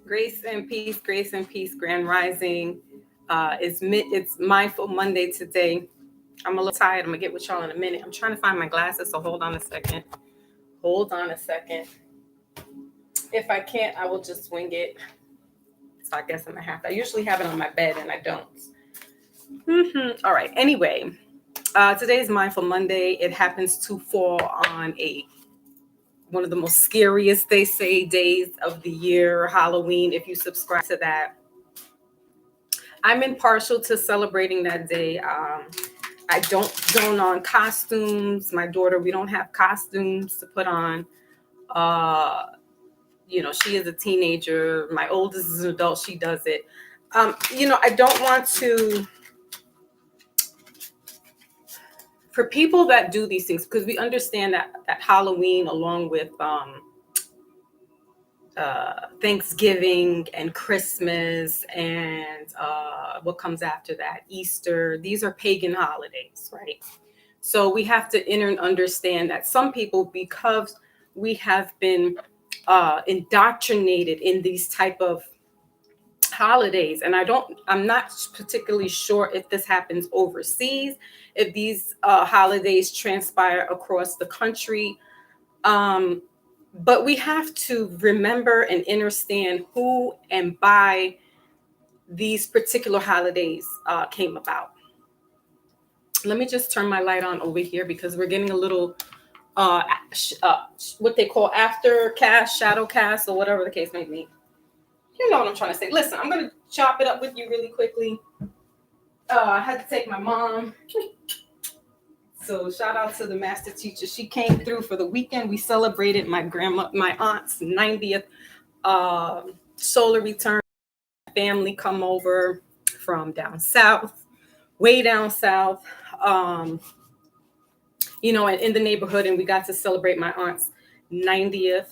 Grace and peace, Grand Rising. It's Mindful Monday today. I'm a little tired. I'm gonna get with y'all in a minute. I'm trying to find my glasses, so hold on a second. Hold on a second. If I can't, I will just wing it. So I guess I'm gonna have to. I usually have it on my bed, and I don't. All right. Anyway, today's Mindful Monday. It happens to fall on one of the most scariest, they say, days of the year, Halloween. If you subscribe to that, I'm impartial to celebrating that day. I don't don on costumes. My daughter, we don't have costumes to put on. She is a teenager. My oldest is an adult. She does it. I don't want to. For people that do these things, because we understand that Halloween, along with Thanksgiving and Christmas and what comes after that, Easter, these are pagan holidays, right? So we have to understand that some people, because we have been indoctrinated in these type of holidays, and I'm not particularly sure if this happens overseas, if these holidays transpire across the country, but we have to remember and understand who and why these particular holidays came about. Let me just turn my light on over here because we're getting a little what they call after cast, shadow cast, or whatever the case may be. You know what I'm trying to say. Listen, I'm going to chop it up with you really quickly. I had to take my mom. So shout out to the master teacher. She came through for the weekend. We celebrated my aunt's 90th solar return. Family come over from down south, way down south, and in the neighborhood. And we got to celebrate my aunt's 90th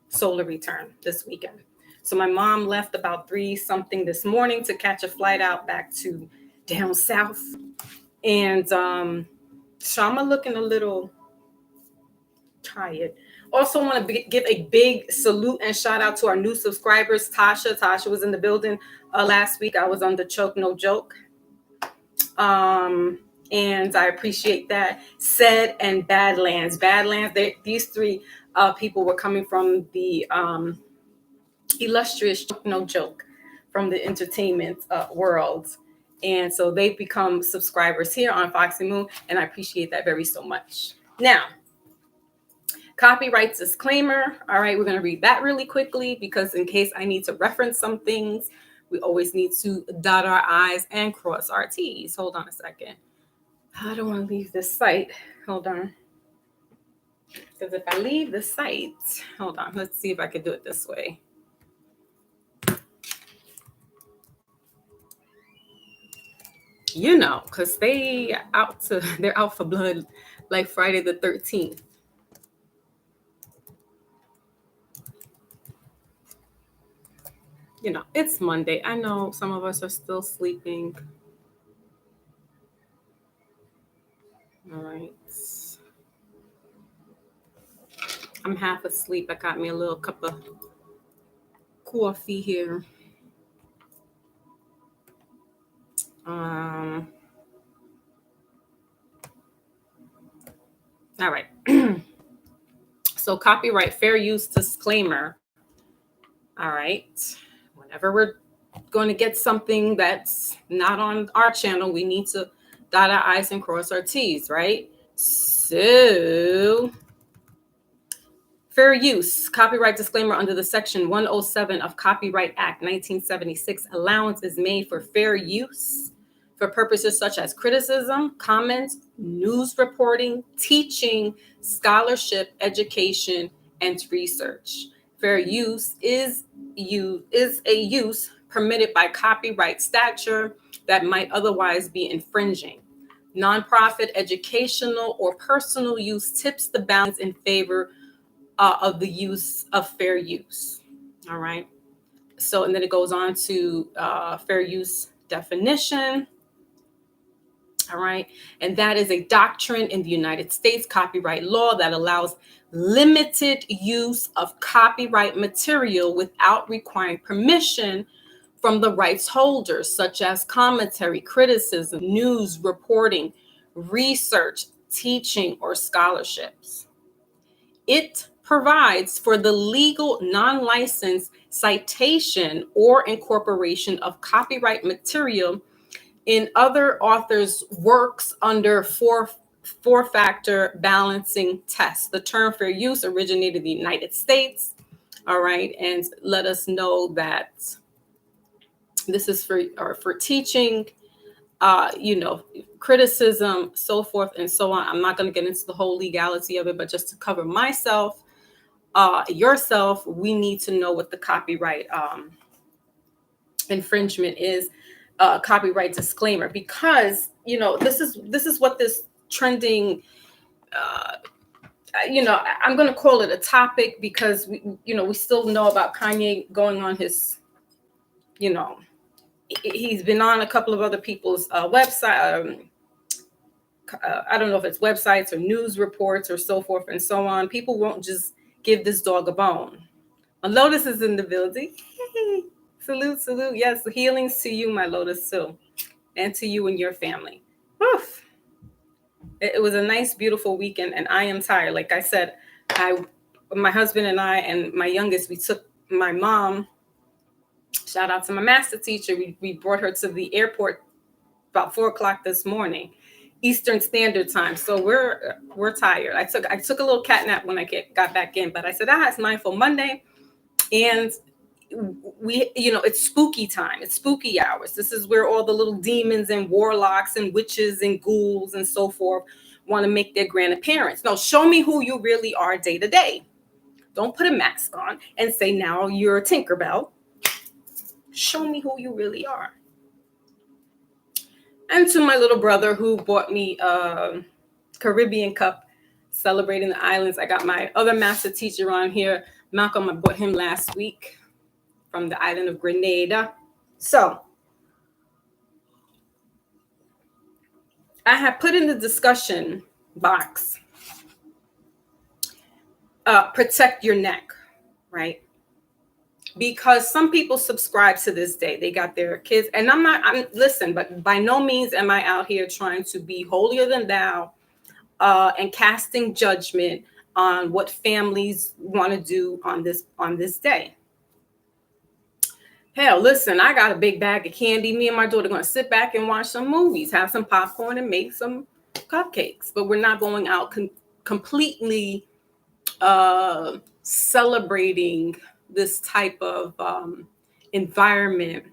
solar return this weekend. So my mom left about 3-something this morning to catch a flight out back to down south. And so I'm looking a little tired. Also want to give a big salute and shout out to our new subscribers. Tasha was in the building last week. I was on the Choke No Joke. And I appreciate that. Said and Badlands. These three people were coming from the illustrious Choke No Joke from the entertainment world. And so they've become subscribers here on Foxy Moon, and I appreciate that very so much. Now, copyright disclaimer. All right, we're going to read that really quickly because in case I need to reference some things, we always need to dot our I's and cross our T's. Hold on a second. I don't want to leave this site. Hold on. Because if I leave the site, hold on. Let's see if I can do it this way. Because they're out for blood like Friday the 13th. It's Monday. I know some of us are still sleeping. All right. I'm half asleep. I got me a little cup of coffee here. All right. So copyright fair use disclaimer. All right. Whenever we're going to get something that's not on our channel, we need to dot our I's and cross our T's, right? So fair use, copyright disclaimer under the Section 107 of Copyright Act 1976. Allowance is made for fair use for purposes such as criticism, comment, news reporting, teaching, scholarship, education, and research. Fair use is a use permitted by copyright statute that might otherwise be infringing. Nonprofit, educational, or personal use tips the balance in favor of the use of fair use. All right. So, and then it goes on to fair use definition. All right. And that is a doctrine in the United States copyright law that allows limited use of copyright material without requiring permission from the rights holders, such as commentary, criticism, news reporting, research, teaching, or scholarships. It provides for the legal non-licensed citation or incorporation of copyright material in other authors' works under four-factor balancing test. The term fair use originated in the United States. All right, and let us know that this is for teaching, criticism, so forth and so on. I'm not going to get into the whole legality of it, but just to cover myself, yourself, we need to know what the copyright infringement is. Copyright disclaimer, because this is what this trending I'm going to call it a topic, because we still know about Kanye going on his he's been on a couple of other people's website. I don't know if it's websites or news reports or so forth and so on. People won't just give this dog a bone. Lotus is in the building. Salute. Yes, healings to you, my Lotus, too. And to you and your family. Oof. It was a nice, beautiful weekend, and I am tired. Like I said, my husband and I and my youngest, we took my mom, shout out to my master teacher, we brought her to the airport about 4:00 this morning, Eastern Standard Time. So we're tired. I took a little cat nap when I got back in, but I said, it's Mindful Monday, and it's spooky time. It's spooky hours. This is where all the little demons and warlocks and witches and ghouls and so forth want to make their grand appearance. No, show me who you really are day to day. Don't put a mask on and say, now you're a Tinkerbell. Show me who you really are. And to my little brother who bought me a Caribbean cup celebrating the islands. I got my other master teacher on here, Malcolm. I bought him last week from the island of Grenada. So I have put in the discussion box, protect your neck, right? Because some people subscribe to this day. They got their kids, and listen, but by no means am I out here trying to be holier than thou and casting judgment on what families want to do on this day. Hell, listen, I got a big bag of candy. Me and my daughter are going to sit back and watch some movies, have some popcorn, and make some cupcakes. But we're not going out completely celebrating this type of environment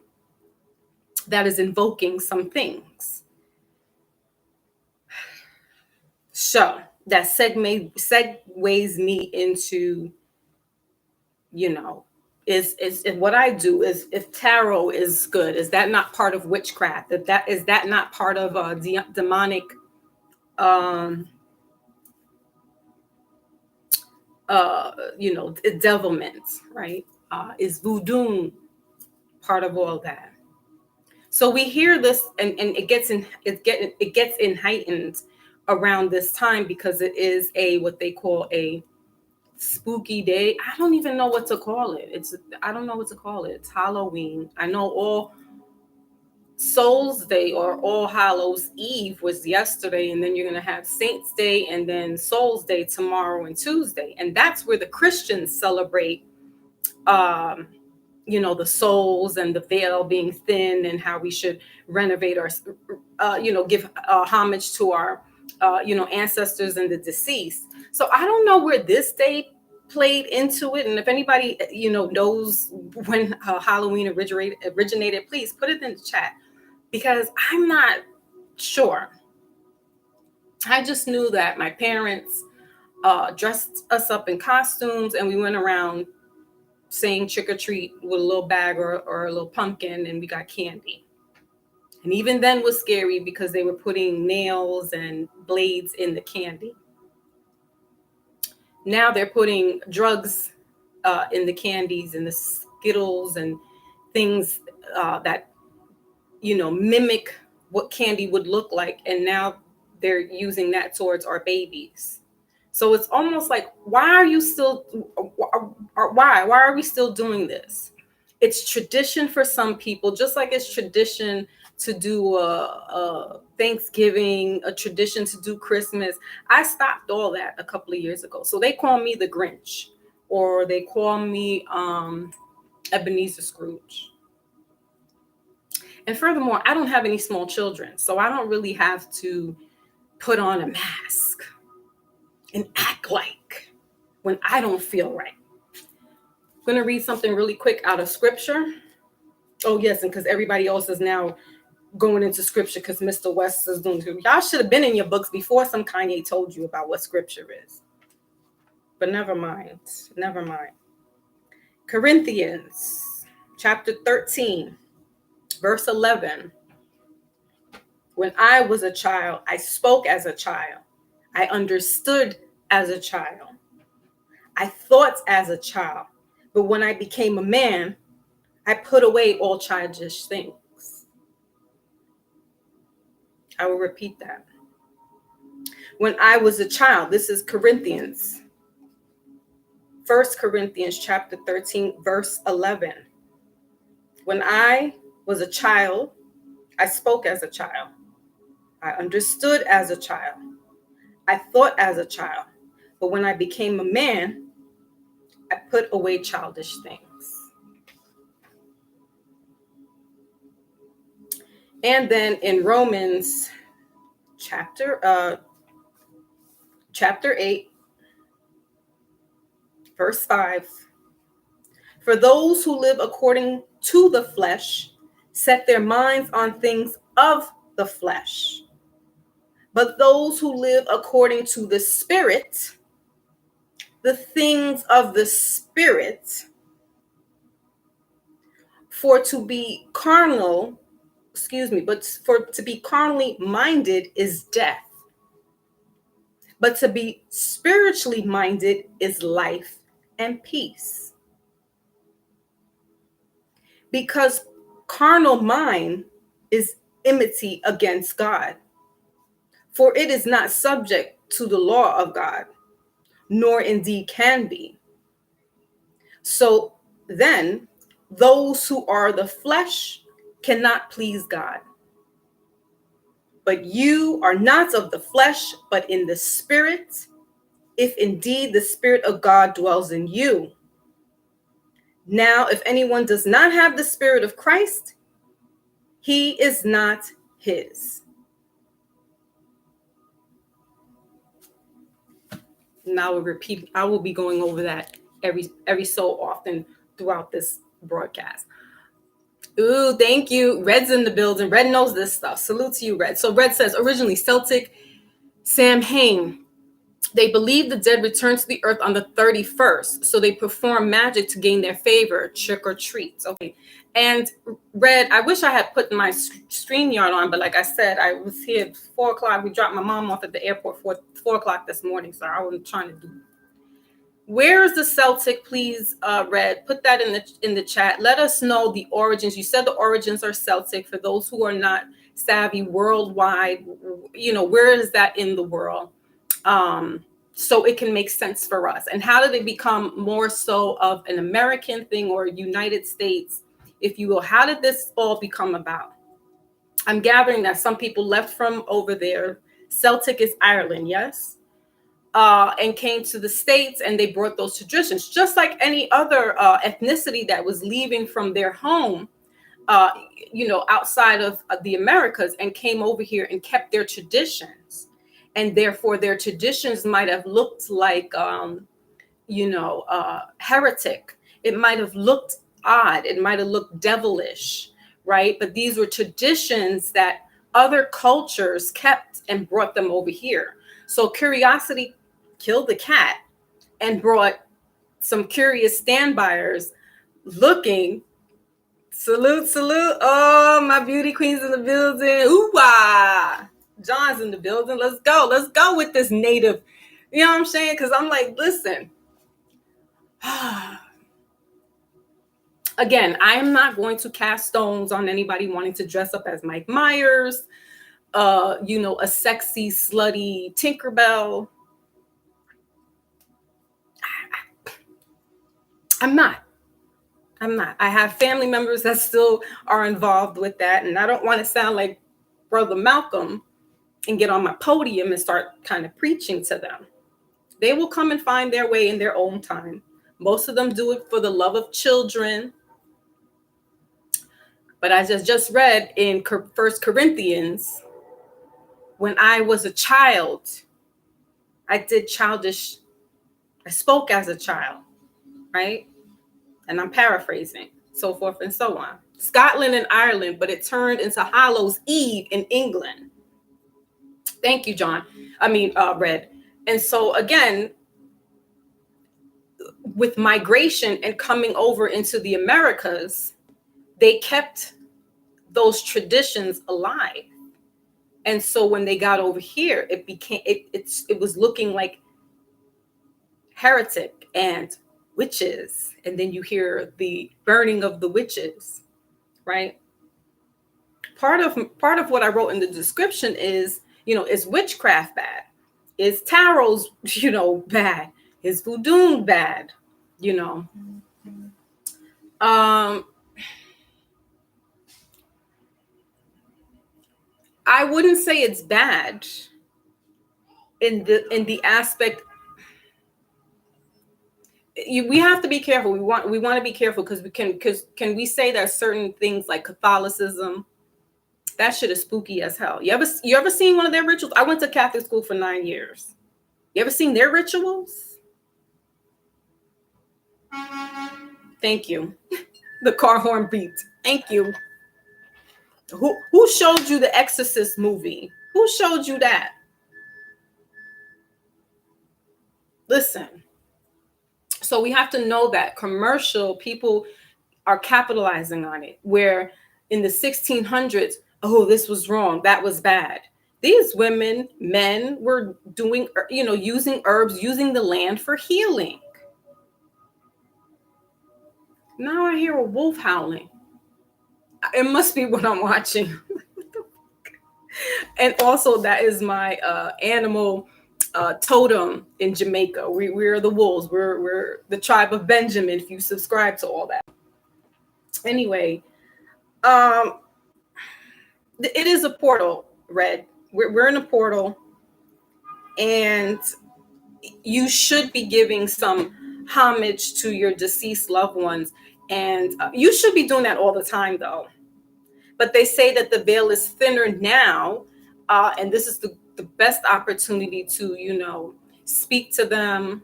that is invoking some things. So that segues me into, is what I do. Is if tarot is good, is that not part of witchcraft? Is that not part of demonic devilment, right? Is voodoo part of all that? So we hear this, and it gets heightened around this time, because it is what they call a spooky day. I don't even know what to call it. It's Halloween. I know All Souls Day or All Hallows Eve was yesterday, and then you're going to have Saints Day and then Souls Day tomorrow and Tuesday. And that's where the Christians celebrate the souls and the veil being thin, and how we should renovate our give homage to our ancestors and the deceased. So I don't know where this day played into it, and if anybody knows when Halloween originated, please put it in the chat, because I'm not sure. I just knew that my parents dressed us up in costumes, and we went around saying trick or treat with a little bag or a little pumpkin, and we got candy. And even then was scary, because they were putting nails and blades in the candy. Now they're putting drugs in the candies and the Skittles and things that mimic what candy would look like, and now they're using that towards our babies. So it's almost like, why are you still, why are we still doing this? It's tradition for some people, just like it's tradition to do a Thanksgiving, a tradition to do Christmas. I stopped all that a couple of years ago. So they call me the Grinch, or they call me Ebenezer Scrooge. And furthermore, I don't have any small children, so I don't really have to put on a mask and act like when I don't feel right. I'm going to read something really quick out of scripture. Oh, yes, and because everybody else is now going into scripture because Mr. West is doing too. Y'all should have been in your books before some Kanye told you about what scripture is. But never mind. Never mind. Corinthians chapter 13. Verse 11, when I was a child, I spoke as a child. I understood as a child. I thought as a child. But when I became a man, I put away all childish things. I will repeat that. When I was a child, this is Corinthians. 1 Corinthians chapter 13, verse 11. When I was a child, I spoke as a child. I understood as a child. I thought as a child. But when I became a man, I put away childish things. And then in Romans chapter 8, verse 5, for those who live according to the flesh set their minds on things of the flesh. But those who live according to the Spirit, the things of the Spirit, but to be carnally minded is death. But to be spiritually minded is life and peace. Because carnal mind is enmity against God. For it is not subject to the law of God, nor indeed can be. So then, those who are the flesh cannot please God. But you are not of the flesh, but in the Spirit, if indeed the Spirit of God dwells in you. Now, if anyone does not have the Spirit of Christ, he is not his. Now I will be going over that every so often throughout this broadcast. Ooh, thank you. Red's in the building. Red knows this stuff. Salute to you, Red. So Red says, originally Celtic Samhain. They believe the dead return to the earth on the 31st. So they perform magic to gain their favor. Trick or treats. Okay. And Red, I wish I had put my StreamYard on, but like I said, I was here at 4 o'clock. We dropped my mom off at the airport 4 o'clock this morning. So I wasn't trying to do. Where is the Celtic, please, Red? Put that in the chat. Let us know the origins. You said the origins are Celtic. For those who are not savvy worldwide, where is that in the world? So it can make sense for us. And how did it become more so of an American thing or United States, if you will? How did this all become about? I'm gathering that some people left from over there. Celtic is Ireland, yes? And came to the States, and they brought those traditions, just like any other ethnicity that was leaving from their home, outside of the Americas, and came over here and kept their traditions. And therefore, their traditions might have looked like, heretic. It might have looked odd. It might have looked devilish, right? But these were traditions that other cultures kept and brought them over here. So curiosity killed the cat and brought some curious standbyers looking. Salute. Oh, my beauty queen's in the building. Ooh-wah. John's in the building. Let's go with this native. You know what I'm saying? Because I'm like, listen, Again, I am not going to cast stones on anybody wanting to dress up as Mike Myers, a sexy, slutty Tinkerbell. I'm not. I have family members that still are involved with that. And I don't want to sound like Brother Malcolm and get on my podium and start kind of preaching to them. They will come and find their way in their own time. Most of them do it for the love of children. But I just read in 1 Corinthians, when I was a child, I spoke as a child, right? And I'm paraphrasing, so forth and so on. Scotland and Ireland, but it turned into Hallows Eve in England. Thank you, Red. And so again, with migration and coming over into the Americas, they kept those traditions alive. And so when they got over here, it was looking like heretic and witches. And then you hear the burning of the witches, right? Part of what I wrote in the description is, is witchcraft bad? Is tarot's, bad? Is Vodun bad? I wouldn't say it's bad in the aspect. We have to be careful. We want to be careful because can we say that certain things like Catholicism, that shit is spooky as hell. You ever seen one of their rituals? I went to Catholic school for 9 years. You ever seen their rituals? Thank you. The car horn beat. Thank you. Who showed you the Exorcist movie? Who showed you that? Listen. So we have to know that commercial people are capitalizing on it, where in the 1600s, oh, this was wrong, that was bad. These women, men were doing, using herbs, using the land for healing. Now I hear a wolf howling. It must be what I'm watching. And also that is my animal totem in Jamaica. We're the wolves. We're the tribe of Benjamin, if you subscribe to all that. Anyway, it is a portal, Red. We're in a portal, and you should be giving some homage to your deceased loved ones. And you should be doing that all the time, though. But they say that the veil is thinner now, and this is the best opportunity to, speak to them,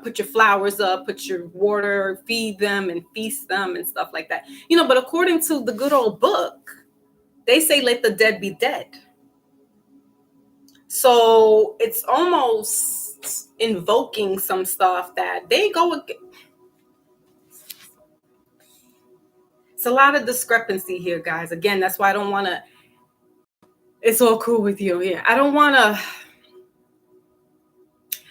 put your flowers up, put your water, feed them and feast them and stuff like that. But according to the good old book, they say let the dead be dead. So it's almost invoking some stuff that they go against. It's a lot of discrepancy here, guys. Again, that's why I don't want to. It's all cool with you. Yeah, I don't want to.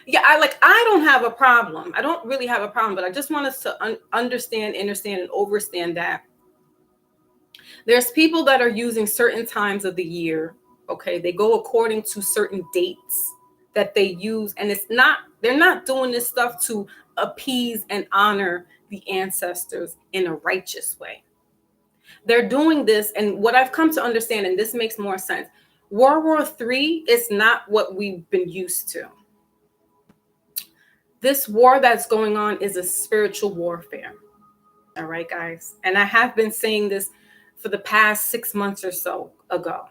Yeah, I don't have a problem. I don't really have a problem, but I just want us to understand, and overstand that there's people that are using certain times of the year. Okay, they go according to certain dates that they use, and they're not doing this stuff to appease and honor the ancestors in a righteous way. They're doing this, and what I've come to understand, and this makes more sense, World War III is not what we've been used to. This war that's going on is a spiritual warfare. All right, guys. And I have been saying this for the past 6 months or so ago.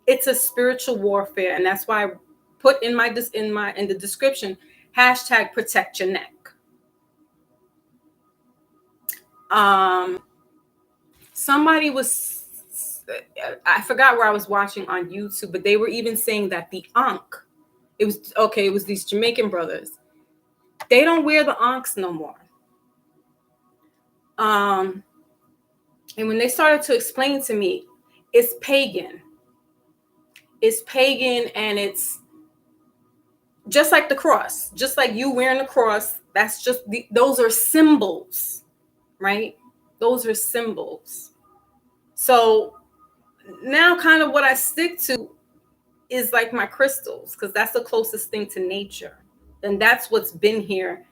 It's a spiritual warfare, and that's why I put in the description #protect your neck. Somebody I forgot where I was watching on YouTube, but they were even saying that the Ankh, it was these Jamaican brothers. They don't wear the Ankhs no more. And when they started to explain to me, it's pagan. It's pagan, and it's just like the cross, just like you wearing the cross. That's just those are symbols, right? Those are symbols. So now kind of what I stick to is like my crystals, because that's the closest thing to nature. And that's what's been here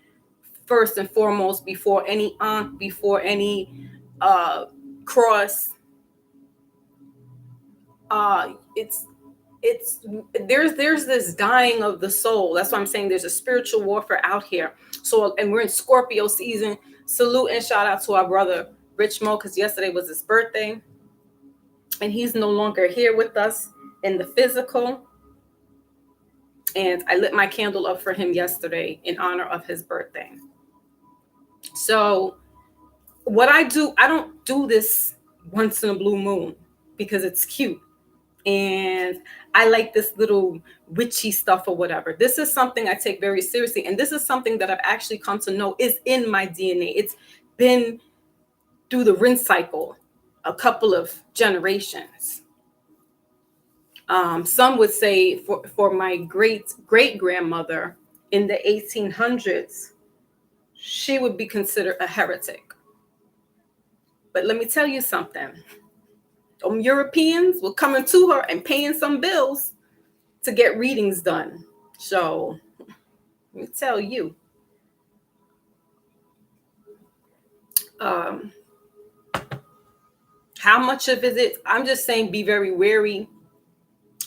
first and foremost, before any ankh, before any cross. It's there's this dying of the soul. That's why I'm saying there's a spiritual warfare out here. So, and we're in Scorpio season. Salute and shout out to our brother Rich Mo, because yesterday was his birthday, and he's no longer here with us in the physical. And I lit my candle up for him yesterday in honor of his birthday. So what I do, I don't do this once in a blue moon because it's cute and I like this little witchy stuff or whatever. This is something I take very seriously, and this is something that I've actually come to know is in my DNA. It's been through the rinse cycle a couple of generations. Some would say for my great-great-grandmother in the 1800s, she would be considered a heretic. But let me tell you something. Europeans were coming to her and paying some bills to get readings done. So let me tell you. How much of it? I'm just saying be very wary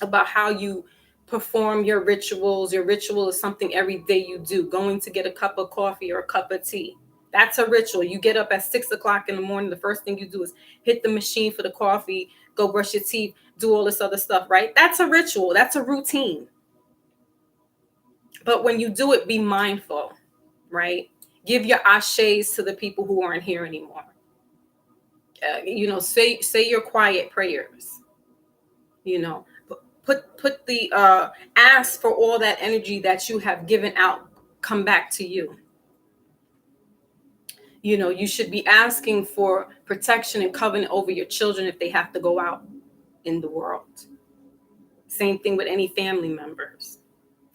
about how you perform your rituals. Your ritual is something every day you do. Going to get a cup of coffee or a cup of tea. That's a ritual. You get up at 6 o'clock in the morning. The first thing you do is hit the machine for the coffee, go brush your teeth, do all this other stuff, right? That's a ritual. That's a routine. But when you do it, be mindful, right? Give your ashes to the people who aren't here anymore. Say your quiet prayers. Put the ask for all that energy that you have given out come back to you. You should be asking for protection and covenant over your children if they have to go out in the world. Same thing with any family members,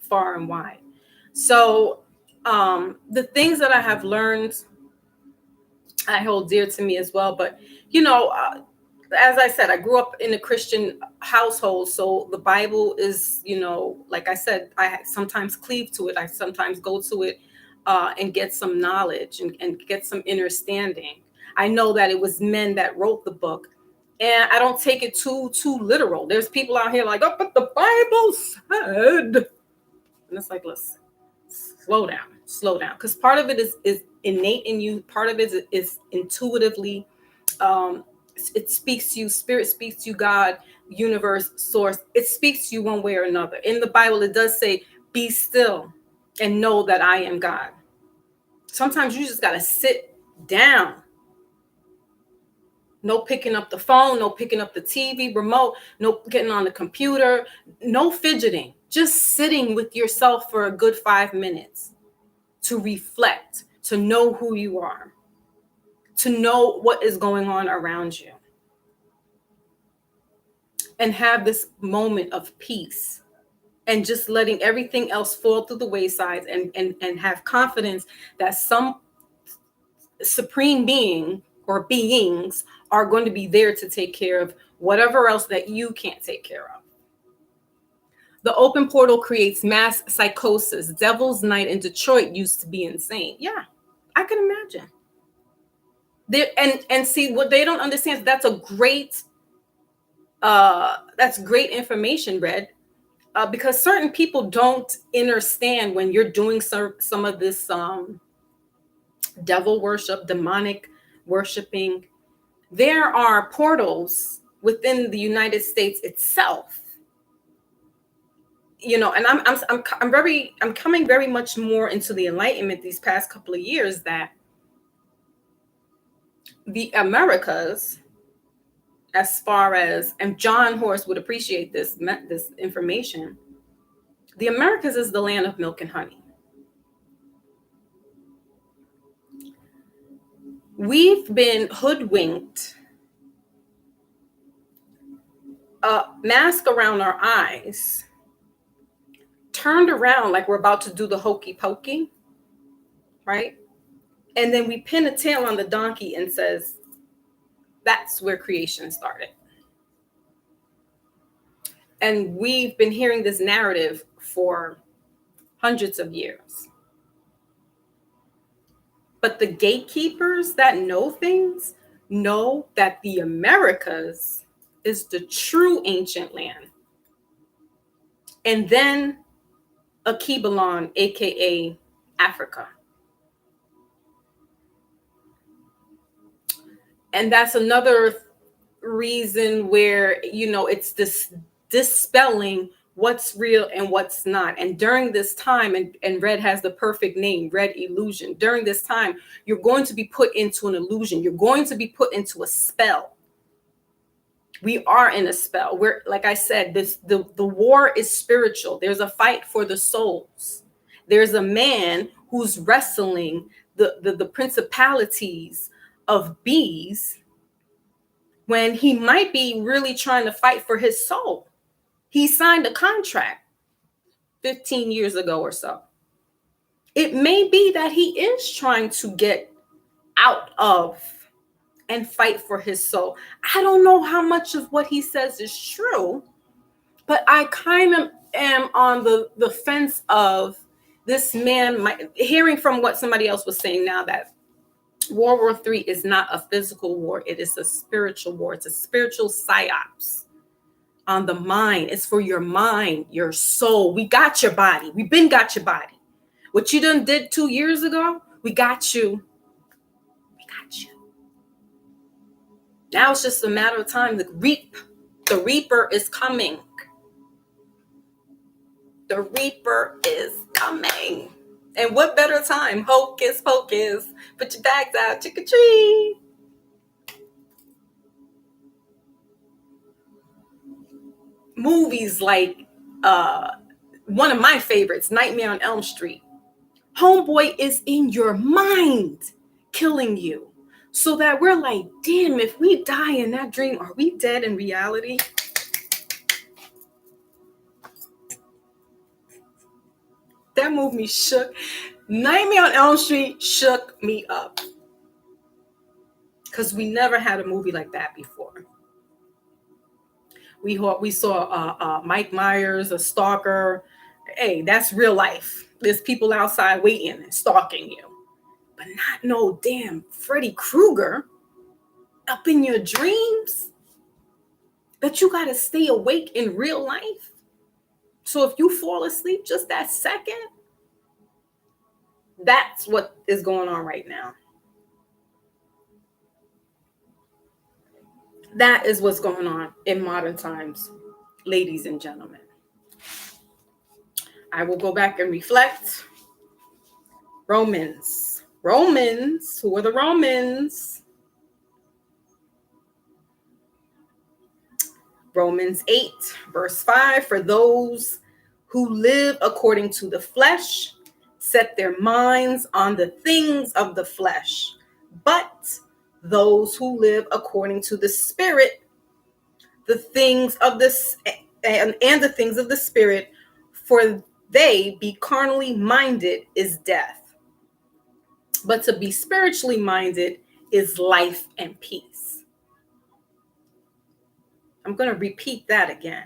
far and wide. So the things that I have learned, I hold dear to me as well. But, as I said, I grew up in a Christian household. So the Bible is, like I said, I sometimes cleave to it. I sometimes go to it and get some knowledge and get some understanding. I know that it was men that wrote the book, and I don't take it too literal. There's people out here like, oh, but the Bible said, and it's like, listen, slow down, because part of it is innate in you. Part of it is intuitively. It speaks to you. Spirit speaks to you. God, universe, source. It speaks to you one way or another. In the Bible, it does say, "Be still and know that I am God." Sometimes you just got to sit down. No picking up the phone, no picking up the TV remote, no getting on the computer, no fidgeting. Just sitting with yourself for a good 5 minutes to reflect, to know who you are, to know what is going on around you, and have this moment of peace. And just letting everything else fall through the wayside and have confidence that some supreme being or beings are going to be there to take care of whatever else that you can't take care of. The open portal creates mass psychosis. Devil's Night in Detroit used to be insane. Yeah, I can imagine. And see, what they don't understand is that's great information, Red. Because certain people don't understand when you're doing some of this devil worship, demonic worshiping. There are portals within the United States itself. And I'm coming very much more into the enlightenment these past couple of years that the Americas, as far as, and John Horst would appreciate this information, the Americas is the land of milk and honey. We've been hoodwinked, a mask around our eyes, turned around like we're about to do the hokey pokey, right? And then we pin a tail on the donkey and says, That's where creation started. And we've been hearing this narrative for hundreds of years. But the gatekeepers that know things know that the Americas is the true ancient land. And then Akibalon, aka Africa. And that's another reason where, it's this dispelling what's real and what's not. And during this time, and Red has the perfect name, Red Illusion. During this time, you're going to be put into an illusion. You're going to be put into a spell. We are in a spell. We're, like I said, the war is spiritual. There's a fight for the souls. There's a man who's wrestling the principalities of bees when he might be really trying to fight for his soul. He signed a contract 15 years ago or so. It may be that he is trying to get out of and fight for his soul. I don't know how much of what he says is true, but I kind of am on the fence of this man, hearing from what somebody else was saying now, that World War III is not a physical war. It is a spiritual war. It's a spiritual psyops on the mind. It's for your mind, your soul. We got your body. We've been got your body. What you done did 2 years ago, we got you. We got you. Now it's just a matter of time. The reaper is coming. The reaper is coming. And what better time? Hocus pocus. Put your bags out. Trick-or-treat. Movies like one of my favorites, Nightmare on Elm Street. Homeboy is in your mind killing you. So that we're like, damn, if we die in that dream, are we dead in reality? That movie shook. Nightmare on Elm Street shook me up. Because we never had a movie like that before. We saw Mike Myers, a stalker. Hey, that's real life. There's people outside waiting and stalking you. But not no damn Freddy Krueger up in your dreams that you got to stay awake in real life. So if you fall asleep just that second, that's what is going on right now. That is what's going on in modern times, ladies and gentlemen. I will go back and reflect. Romans. Who are the Romans? Romans 8, verse 5. For those who live according to the flesh set their minds on the things of the flesh, but those who live according to the Spirit, the things of this and the things of the Spirit, for they be carnally minded is death, but to be spiritually minded is life and peace. I'm going to repeat that again.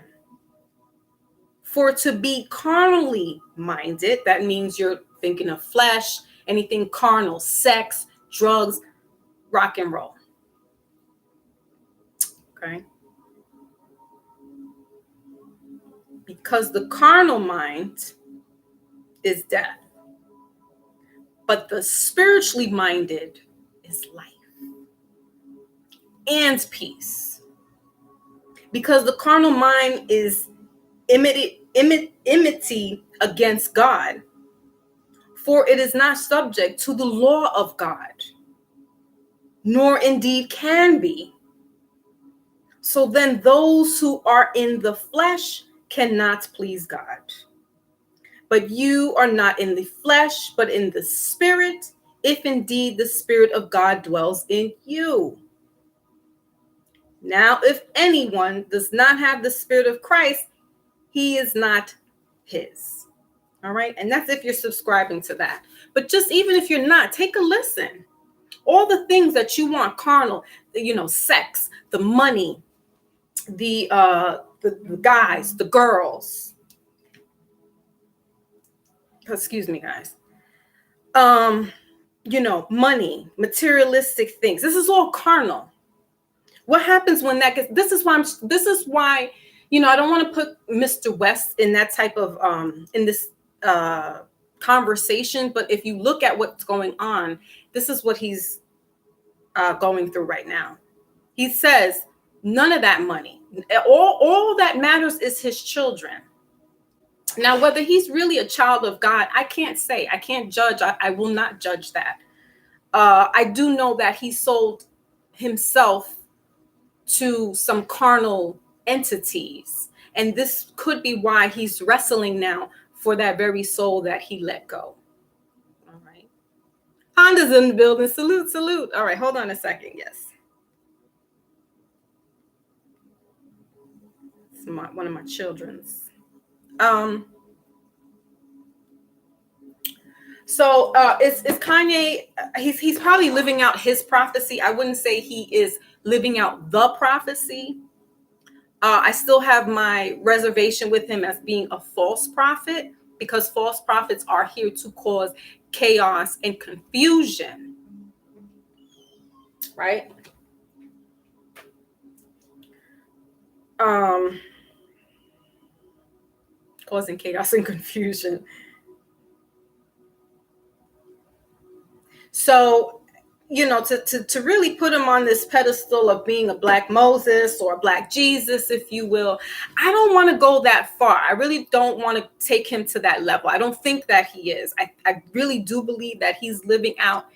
For to be carnally minded, that means you're thinking of flesh, anything carnal, sex, drugs, rock and roll. Okay? Because the carnal mind is death, but the spiritually minded is life and peace. Because the carnal mind is enmity against God, for it is not subject to the law of God, nor indeed can be. So then those who are in the flesh cannot please God. But you are not in the flesh, but in the Spirit, if indeed the Spirit of God dwells in you. Now, if anyone does not have the Spirit of Christ, he is not his. All right. And that's if you're subscribing to that. But just even if you're not, take a listen. All the things that you want, carnal, sex, the money, the guys, the girls. Excuse me, guys. Money, materialistic things. This is all carnal. What happens when that gets, this is why, I don't want to put Mr. West in that type of, in this conversation, but if you look at what's going on, this is what he's going through right now. He says, none of that money, all that matters is his children. Now, whether he's really a child of God, I can't say. I can't judge. I will not judge that. I do know that he sold himself to some carnal entities. And this could be why he's wrestling now for that very soul that he let go. All right. Honda's in the building. Salute, salute. All right, hold on a second. Yes. It's one of my children's. So it's Kanye. He's probably living out his prophecy. I wouldn't say he is living out the prophecy. I still have my reservation with him as being a false prophet, because false prophets are here to cause chaos and confusion, right? Causing chaos and confusion. So, to really put him on this pedestal of being a Black Moses or a Black Jesus, if you will, I don't want to go that far. I really don't want to take him to that level. I don't think that he is. I really do believe that he's living out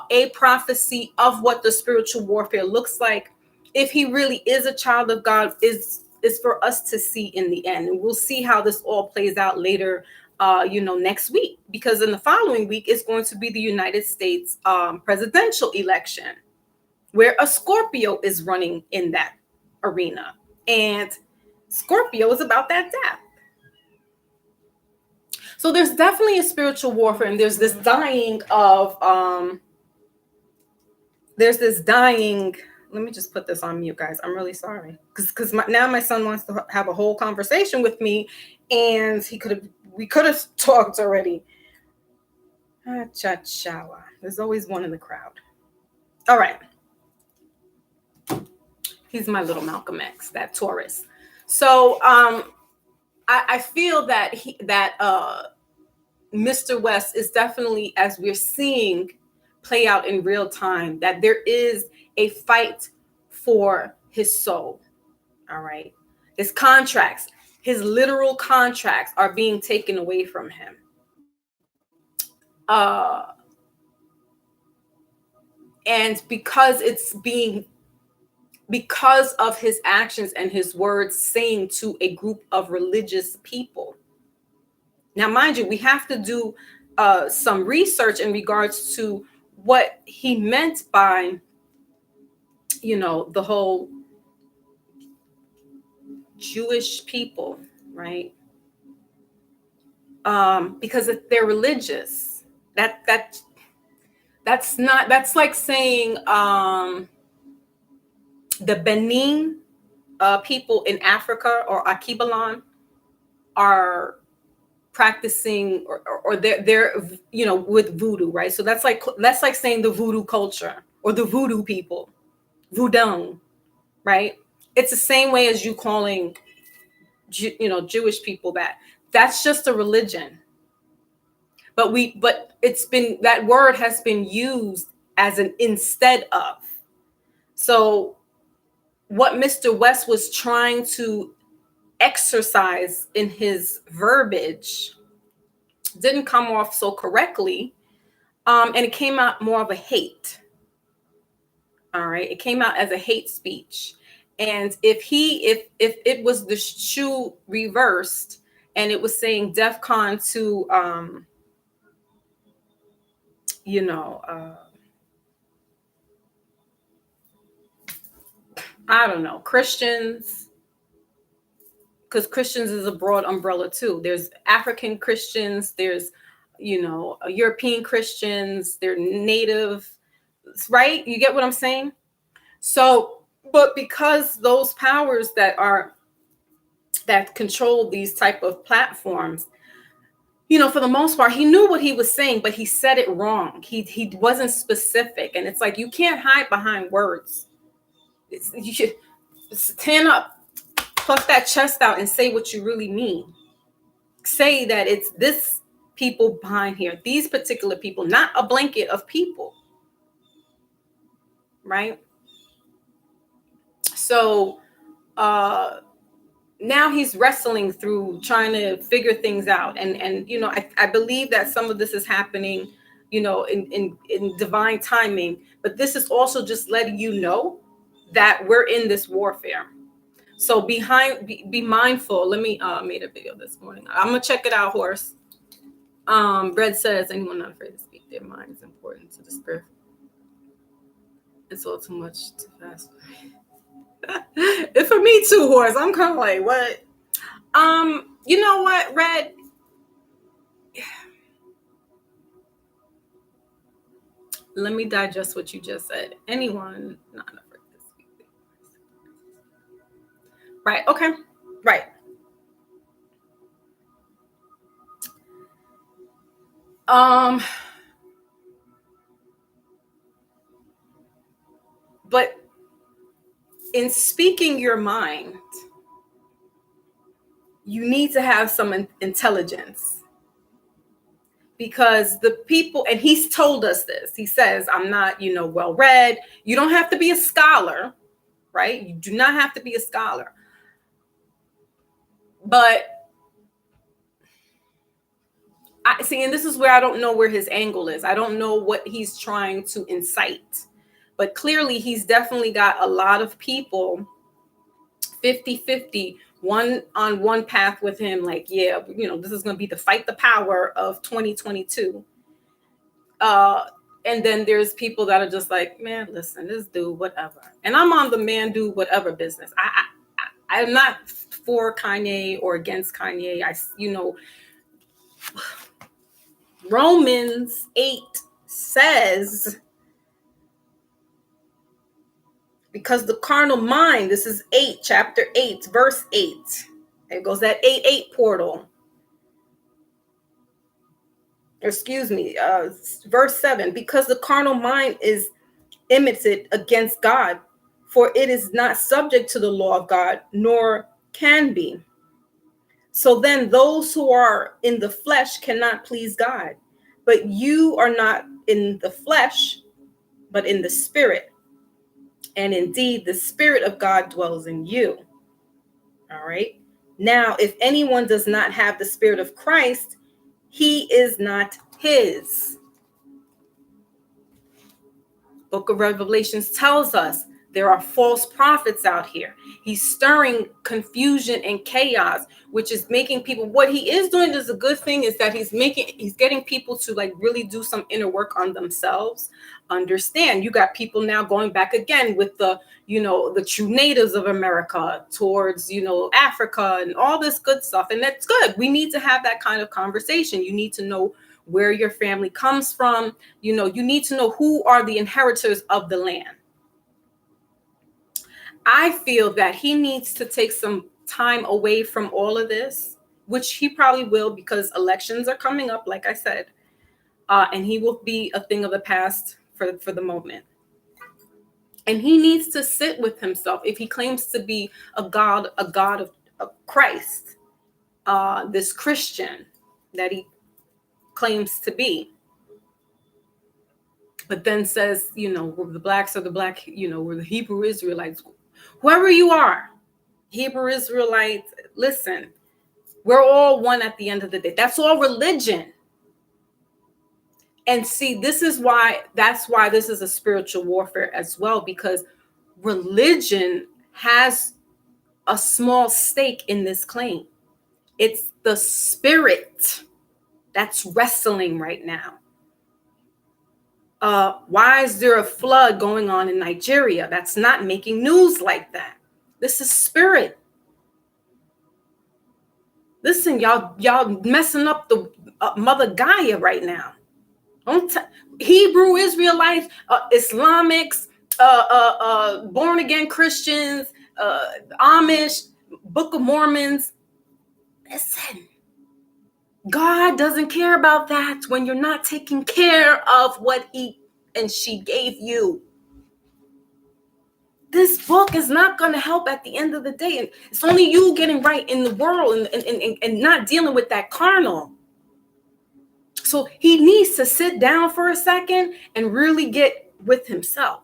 a prophecy of what the spiritual warfare looks like. If he really is a child of God, is for us to see in the end. And we'll see how this all plays out later, next week, because in the following week is going to be the United States presidential election, where a Scorpio is running in that arena. And Scorpio is about that death. So there's definitely a spiritual warfare, and there's this dying of, let me just put this on mute, guys. I'm really sorry. Because now my son wants to have a whole conversation with me, and we could have talked already. Cha-cha-wa. There's always one in the crowd. All right. He's my little Malcolm X, that Taurus. So I feel that Mr. West is definitely, as we're seeing play out in real time, that there is a fight for his soul. All right. His contracts, his literal contracts are being taken away from him. And because of his actions and his words saying to a group of religious people. Now, mind you, we have to do some research in regards to what he meant by, the whole Jewish people, right? Because if they're religious, that's like saying the Benin people in Africa or Akibalan are practicing or they're with voodoo, right? So that's like saying the voodoo culture or the voodoo people, Vodun, right? It's the same way as you calling Jewish people that's just a religion. But that word has been used as an instead of. So what Mr. West was trying to exercise in his verbiage didn't come off so correctly, and it came out more of a hate. All right, it came out as a hate speech. And if it was the shoe reversed and it was saying DEFCON to I don't know, Christians, because Christians is a broad umbrella too. There's African Christians, there's European Christians, they're native, right? You get what I'm saying? So, but because those powers that control these type of platforms, for the most part, he knew what he was saying, but he said it wrong. He wasn't specific. And it's like, you can't hide behind words. You should stand up, puff that chest out, and say what you really mean. Say that it's this people behind here, these particular people, not a blanket of people. Right? So now he's wrestling through trying to figure things out. And I believe that some of this is happening, in divine timing. But this is also just letting you know that we're in this warfare. So be mindful. Let me made a video this morning. I'm gonna check it out, horse. Brett says, anyone not afraid to speak their mind is important to the spirit. It's all too much too fast. It's for me too, horse. I'm kind of like, what? You know what, Red? Let me digest what you just said. Anyone not afraid to speak. Right, okay. Right. But in speaking your mind, you need to have some intelligence, because the people, and he's told us this, he says, I'm not, well read. You don't have to be a scholar, right? You do not have to be a scholar. But I see, and this is where I don't know where his angle is. I don't know what he's trying to incite, but clearly he's definitely got a lot of people 50-50, one on one path with him. Like, yeah, this is going to be the fight the power of 2022. And then there's people that are just like, man, listen, this dude, whatever. And I'm on the man, do whatever business. I'm not for Kanye or against Kanye. Romans 8 says, because the carnal mind, this is chapter 8, verse 8. It goes that 8:8 portal. Excuse me, verse 7, because the carnal mind is impotent against God, for it is not subject to the law of God, nor can be. So then those who are in the flesh cannot please God. But you are not in the flesh, but in the spirit. And indeed, the Spirit of God dwells in you. All right. Now, if anyone does not have the Spirit of Christ, he is not his. Book of Revelations tells us there are false prophets out here. He's stirring confusion and chaos, which is making people, what he is doing is a good thing, is that he's getting people to like really do some inner work on themselves. Understand, you got people now going back again with the true natives of America towards, Africa and all this good stuff. And that's good. We need to have that kind of conversation. You need to know where your family comes from. You need to know who are the inheritors of the land. I feel that he needs to take some time away from all of this, which he probably will, because elections are coming up, like I said, and he will be a thing of the past for the moment. And he needs to sit with himself. If he claims to be a god of Christ, this Christian that he claims to be, but then says, we're the blacks are the black, we're the Hebrew Israelites. Whoever you are, Hebrew Israelites, listen, we're all one at the end of the day. That's all religion. And see, that's why this is a spiritual warfare as well, because religion has a small stake in this claim. It's the spirit that's wrestling right now. Why is there a flood going on in Nigeria? That's not making news like that. This is spirit. Listen, y'all messing up the Mother Gaia right now. Hebrew Israelites, Islamics, born again Christians, Amish, Book of Mormons. Listen, God doesn't care about that when you're not taking care of what he and she gave you. This book is not going to help at the end of the day. And it's only you getting right in the world and not dealing with that carnal. So he needs to sit down for a second and really get with himself.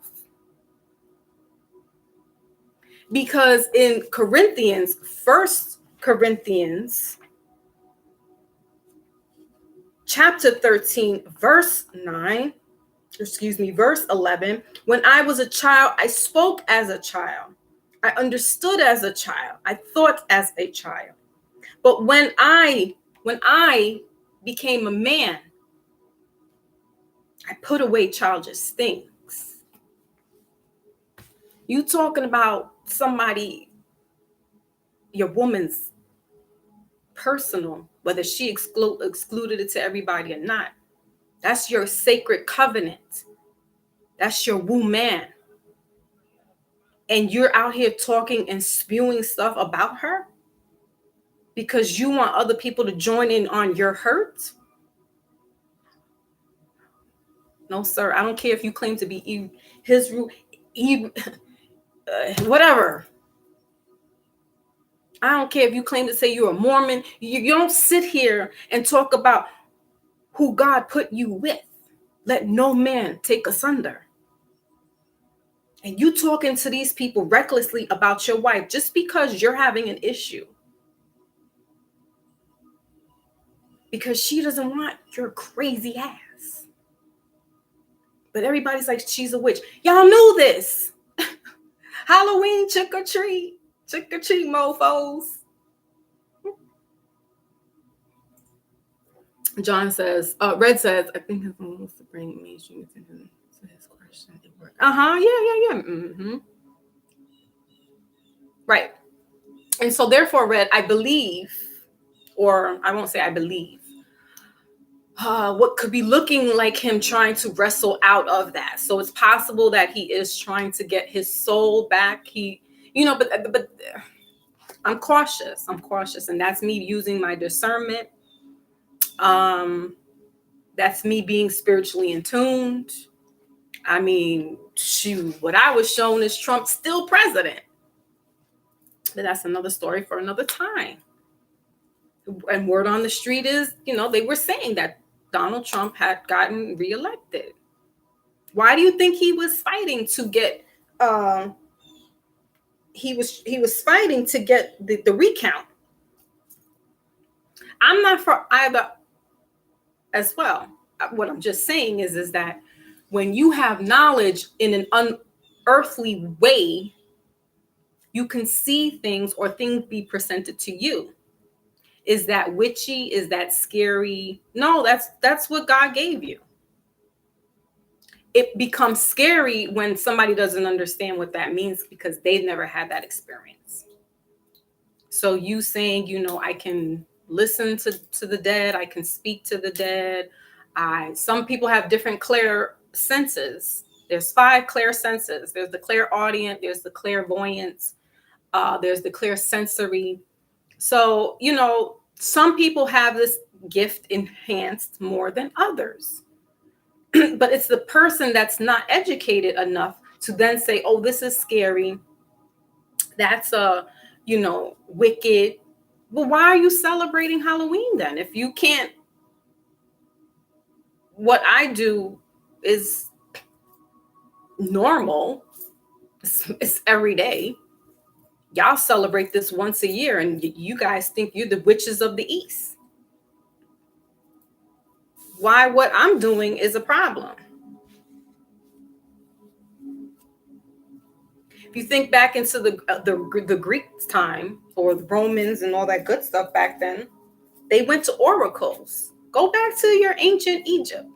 Because in Corinthians, 1 Corinthians, chapter 13, verse 11, when I was a child, I spoke as a child. I understood as a child. I thought as a child. But when I became a man, I put away childish things. You talking about somebody, your woman's personal, whether she excluded it to everybody or not. That's your sacred covenant. That's your womb man. And you're out here talking and spewing stuff about her because you want other people to join in on your hurt? No, sir. I don't care if you claim to be his whatever. I don't care if you claim to say you're a Mormon. You don't sit here and talk about who God put you with. Let no man take asunder. And you talking to these people recklessly about your wife just because you're having an issue. Because she doesn't want your crazy ass. But everybody's like, she's a witch. Y'all knew this. Halloween, trick or treat, mofos. John says, Red says, I think his mom wants to bring mainstream attention to his question. Yeah. Mm-hmm. Right. And so therefore, Red, I believe, or I won't say I believe, what could be looking like him trying to wrestle out of that. So it's possible that he is trying to get his soul back. But I'm cautious. And that's me using my discernment. That's me being spiritually in tuned. I mean, shoot, what I was shown is Trump still president. But that's another story for another time. And word on the street is, they were saying that Donald Trump had gotten reelected. Why do you think he was fighting to get he was fighting to get the recount? I'm not for either as well. What I'm just saying is that when you have knowledge in an unearthly way, you can see things or things be presented to you. Is that witchy? Is that scary? No, that's what God gave you. It becomes scary when somebody doesn't understand what that means because they've never had that experience. So you saying, I can listen to the dead, I can speak to the dead. Some people have different clair senses. There's 5 clair senses. There's the clairaudient, there's the clairvoyance, there's the clairsensory. So, some people have this gift enhanced more than others. But it's the person that's not educated enough to then say, oh, this is scary. That's wicked. Well, why are you celebrating Halloween then? If you can't, what I do is normal. It's every day. Y'all celebrate this once a year and you guys think you're the witches of the East. Why what I'm doing is a problem? If you think back into the Greeks' time or the Romans and all that good stuff back then, they went to oracles. Go back to your ancient Egypt.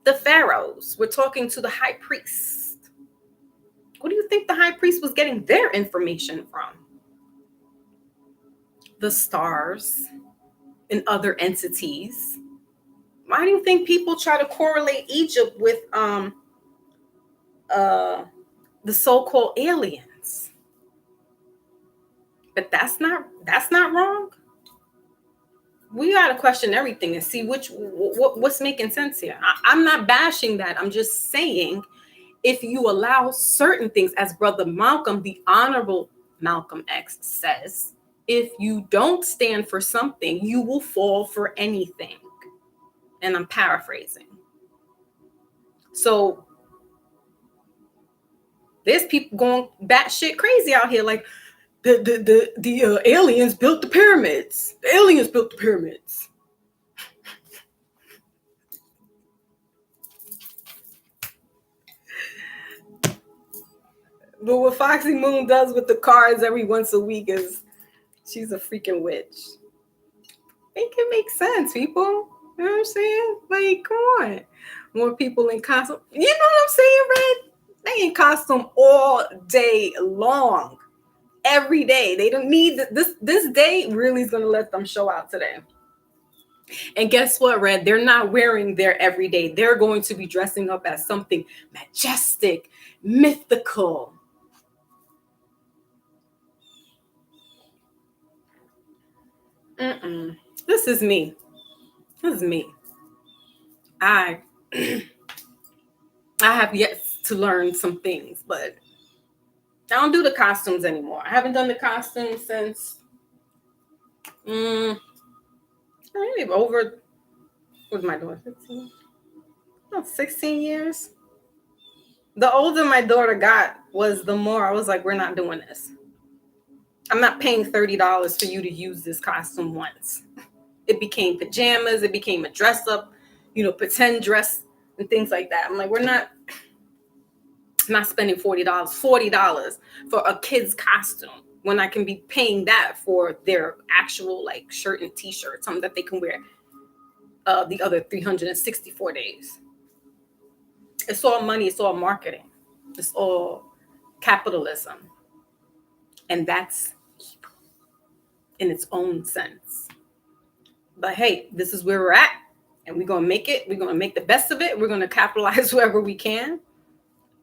The pharaohs were talking to the high priest. What do you think the high priest was getting their information from? The stars and other entities. Why do you think people try to correlate Egypt with the so-called aliens? But that's not wrong. We got to question everything and see what's making sense here. I'm not bashing that. I'm just saying, if you allow certain things, as Brother Malcolm, the Honorable Malcolm X says, if you don't stand for something, you will fall for anything. And I'm paraphrasing. So there's people going batshit crazy out here, like the aliens built the pyramids. The aliens built the pyramids. But what Foxy Moon does with the cards every once a week is she's a freaking witch. Make it make sense, people. You know what I'm saying? Like, come on. More people in costume. You know what I'm saying, Red? They in costume all day long. Every day. They don't need this day really is going to let them show out today. And guess what, Red? They're not wearing their everyday. They're going to be dressing up as something majestic, mythical. This is me. This is me. I have yet to learn some things, but I don't do the costumes anymore. I haven't done the costumes since maybe over, what was my daughter, 15? No, 16 years. The older my daughter got was the more I was like, we're not doing this. I'm not paying $30 for you to use this costume once. It became pajamas. It became a dress up, pretend dress and things like that. I'm like, we're not spending $40 for a kid's costume when I can be paying that for their actual like shirt and t-shirt, something that they can wear the other 364 days. It's all money. It's all marketing. It's all capitalism. And that's evil in its own sense. But hey, this is where we're at. And we're going to make it. We're going to make the best of it. We're going to capitalize wherever we can.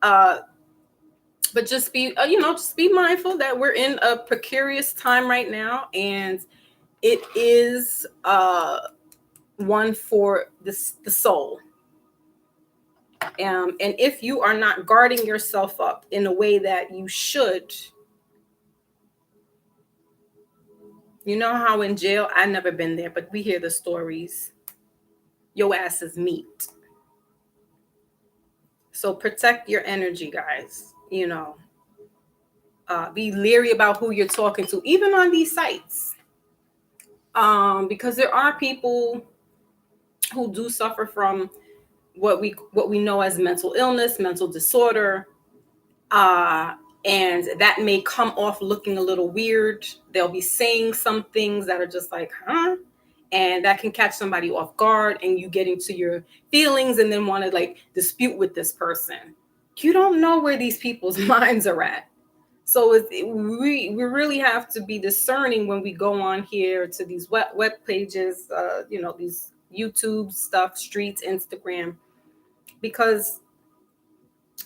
But just be mindful that we're in a precarious time right now. And it is one for the soul. And if you are not guarding yourself up in a way that you should, you know how in jail, I've never been there, but we hear the stories. Your ass is meat. So protect your energy, guys. Be leery about who you're talking to, even on these sites. Because there are people who do suffer from what we know as mental illness, mental disorder. And that may come off looking a little weird. They'll be saying some things that are just like, huh? And that can catch somebody off guard, and you get into your feelings and then want to like dispute with this person. You don't know where these people's minds are at. So we really have to be discerning when we go on here to these web pages, these YouTube stuff, streets, Instagram, because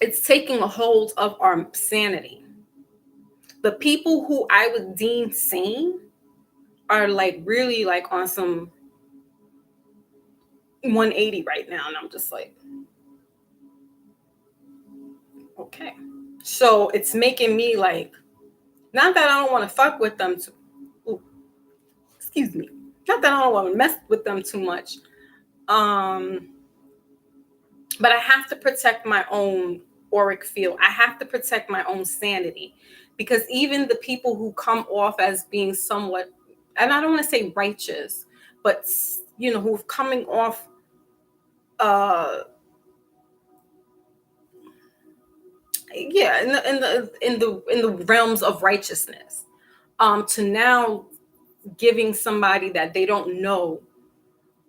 it's taking a hold of our sanity. The people who I would deem sane are like really like on some 180 right now. And I'm just like, okay. So it's making me like, not that I don't want to fuck with them not that I don't want to mess with them too much. But I have to protect my own auric field. I have to protect my own sanity, because even the people who come off as being somewhat, and I don't want to say righteous, but who've coming off in the realms of righteousness, to now giving somebody that they don't know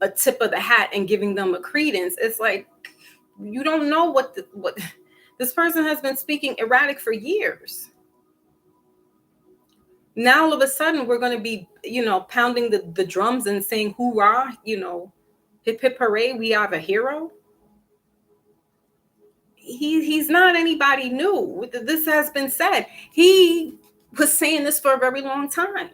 a tip of the hat and giving them a credence. It's like, you don't know what this person has been speaking erratic for years. Now all of a sudden we're going to be pounding the drums and saying hoorah, Hip hip hooray, we have a hero. He's not anybody new. This has been said. He was saying this for a very long time.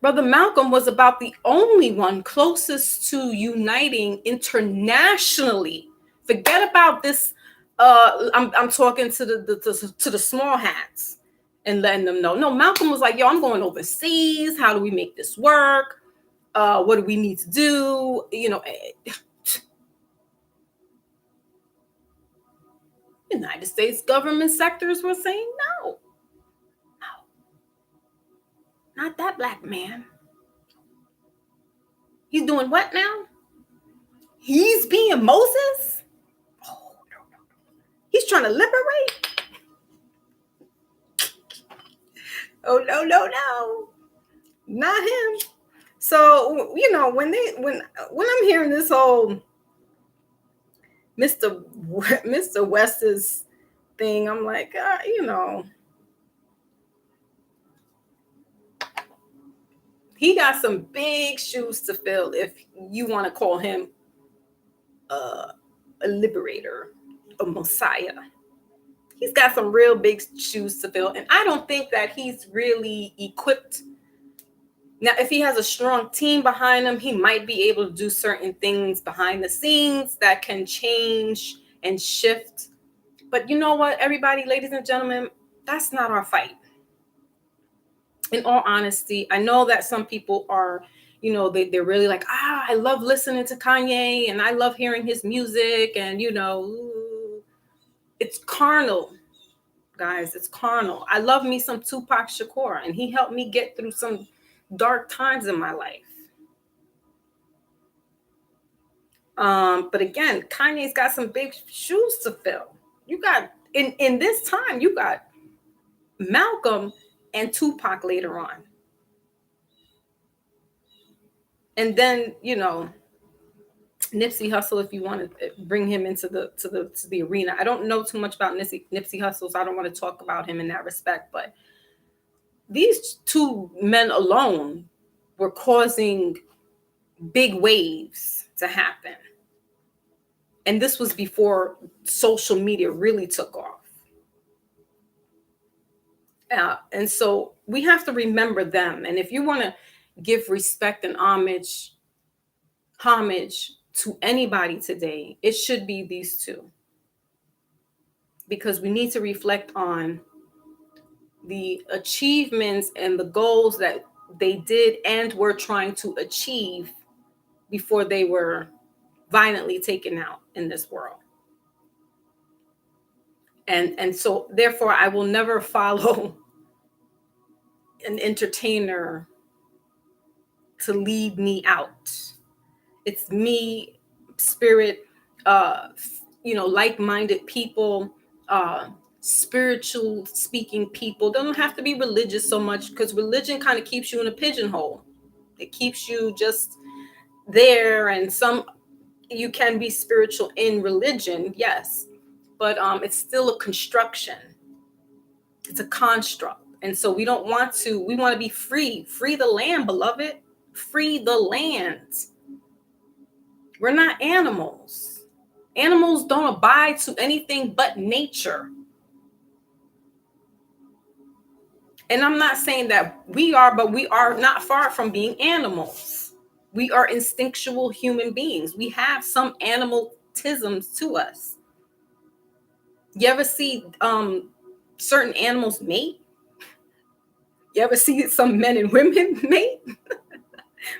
Brother Malcolm was about the only one closest to uniting internationally. Forget about this. I'm talking to the small hats and letting them know. No, Malcolm was like, yo, I'm going overseas. How do we make this work? What do we need to do? United States government sectors were saying no, not that black man. He's doing what now? He's being Moses? Oh, no. He's trying to liberate? Oh, no. Not him. So, when I'm hearing this whole Mr. West's thing, I'm like, he got some big shoes to fill if you want to call him a liberator, a messiah. He's got some real big shoes to fill, and I don't think that he's really equipped. Now, if he has a strong team behind him, he might be able to do certain things behind the scenes that can change and shift. But you know what, everybody, ladies and gentlemen, that's not our fight. In all honesty, I know that some people are, they're really like, I love listening to Kanye and I love hearing his music. And, it's carnal, guys. It's carnal. I love me some Tupac Shakur, and he helped me get through some dark times in my life. But again, Kanye's got some big shoes to fill. You got, in this time, you got Malcolm and Tupac later on. And then, Nipsey Hussle, if you want to bring him into the arena. I don't know too much about Nipsey Hussle, so I don't want to talk about him in that respect. But these two men alone were causing big waves to happen. And this was before social media really took off. And so we have to remember them. And if you want to give respect and homage to anybody today, it should be these two. Because we need to reflect on the achievements and the goals that they did and were trying to achieve before they were violently taken out in this world. And so therefore I will never follow an entertainer to lead me out. It's me, spirit, like-minded people, spiritual speaking people. Don't have to be religious so much, because religion kind of keeps you in a pigeonhole. It keeps you just there, and you can be spiritual in religion, yes, but it's still a construction. It's a construct. And so we want to be free the land, beloved, free the land. We're not animals. Animals don't abide to anything but nature. And I'm not saying that we are, but we are not far from being animals. We are instinctual human beings. We have some animalisms to us. You ever see certain animals mate? You ever see some men and women mate?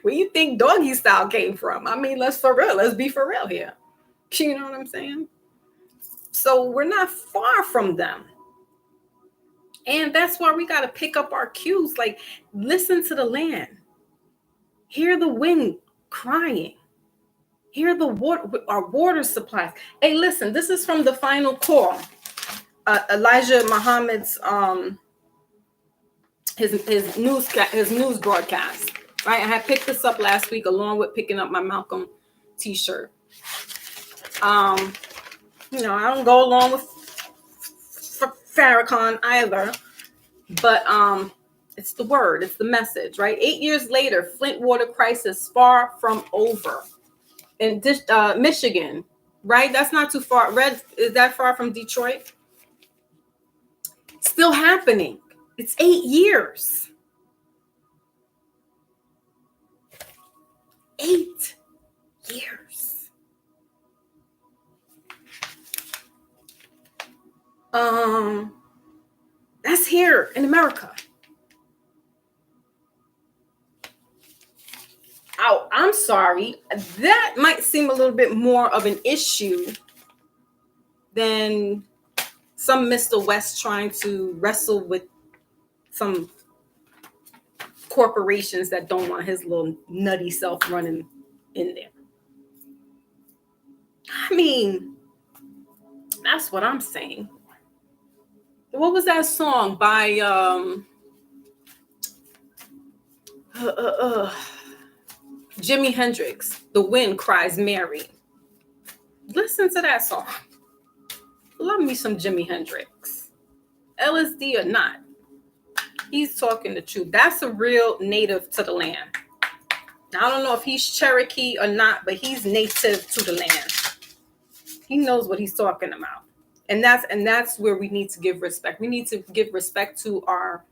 Where you think doggy style came from? I mean, let's be for real here. You know what I'm saying? So we're not far from them. And that's why we got to pick up our cues. Like, listen to the land. Hear the wind crying. Hear the water, our water supplies. Hey, listen, this is from the final call. Elijah Muhammad's his news broadcast. Right, I had picked this up last week along with picking up my Malcolm T-shirt. I don't go along with Farrakhan either, but It's the word, it's the message, right? 8 years later, Flint water crisis far from over. In Michigan, right? That's not too far. Red, is that far from Detroit? Still happening. It's 8 years. 8 years. That's here in America. Oh, I'm sorry. That might seem a little bit more of an issue than some Mr. West trying to wrestle with some corporations that don't want his little nutty self running in there. I mean, that's what I'm saying. What was that song by Jimi Hendrix? The Wind Cries Mary. Listen to that song. Love me some Jimi Hendrix. LSD or not, he's talking the truth. That's a real native to the land. Now, I don't know if he's Cherokee or not, but he's native to the land. He knows what he's talking about. And that's where we need to give respect. We need to give respect to our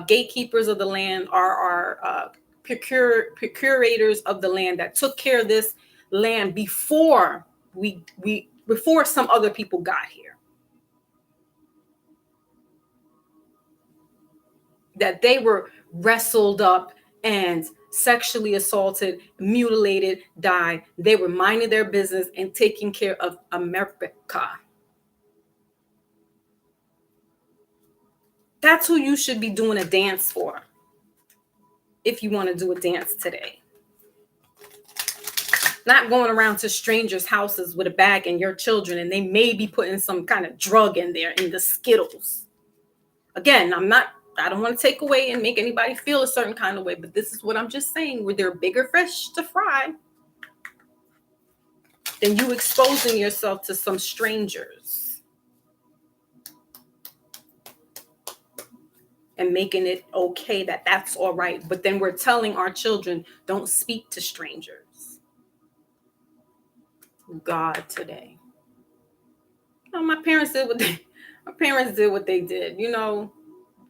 gatekeepers of the land, our procurators of the land that took care of this land before before some other people got here. That they were wrestled up and sexually assaulted, mutilated, died. They were minding their business and taking care of America. That's who you should be doing a dance for, if you want to do a dance today. Not going around to strangers' houses with a bag and your children, and they may be putting some kind of drug in there in the Skittles. Again, I don't want to take away and make anybody feel a certain kind of way, but this is what I'm just saying, where there are bigger fish to fry than you exposing yourself to some strangers and making it okay that that's all right. But then we're telling our children, don't speak to strangers. God today. You know, my parents did what they did. You know,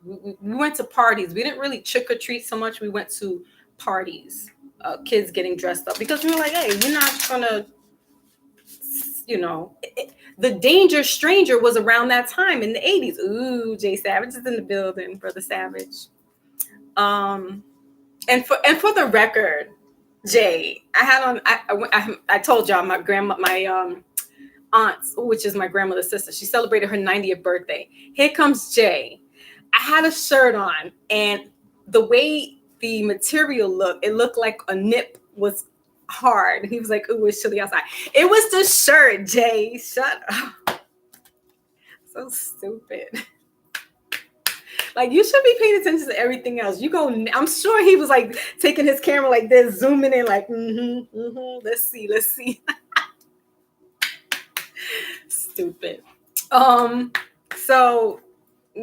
we went to parties. We didn't really trick or treat so much. We went to parties, kids getting dressed up, because we were like, hey, we're not gonna, you know, the danger stranger was around that time in the 80s. Ooh, Jay Savage is in the building, Brother Savage. And for the record, Jay, I told y'all my aunt, which is my grandmother's sister, she celebrated her 90th birthday. Here comes Jay. I had a shirt on, and the way the material looked, it looked like a nip was hard. He was like, ooh, it's chilly outside. It was the shirt, Jay. Shut up. So stupid. Like, you should be paying attention to everything else. I'm sure he was like taking his camera like this, zooming in like, let's see. Stupid. So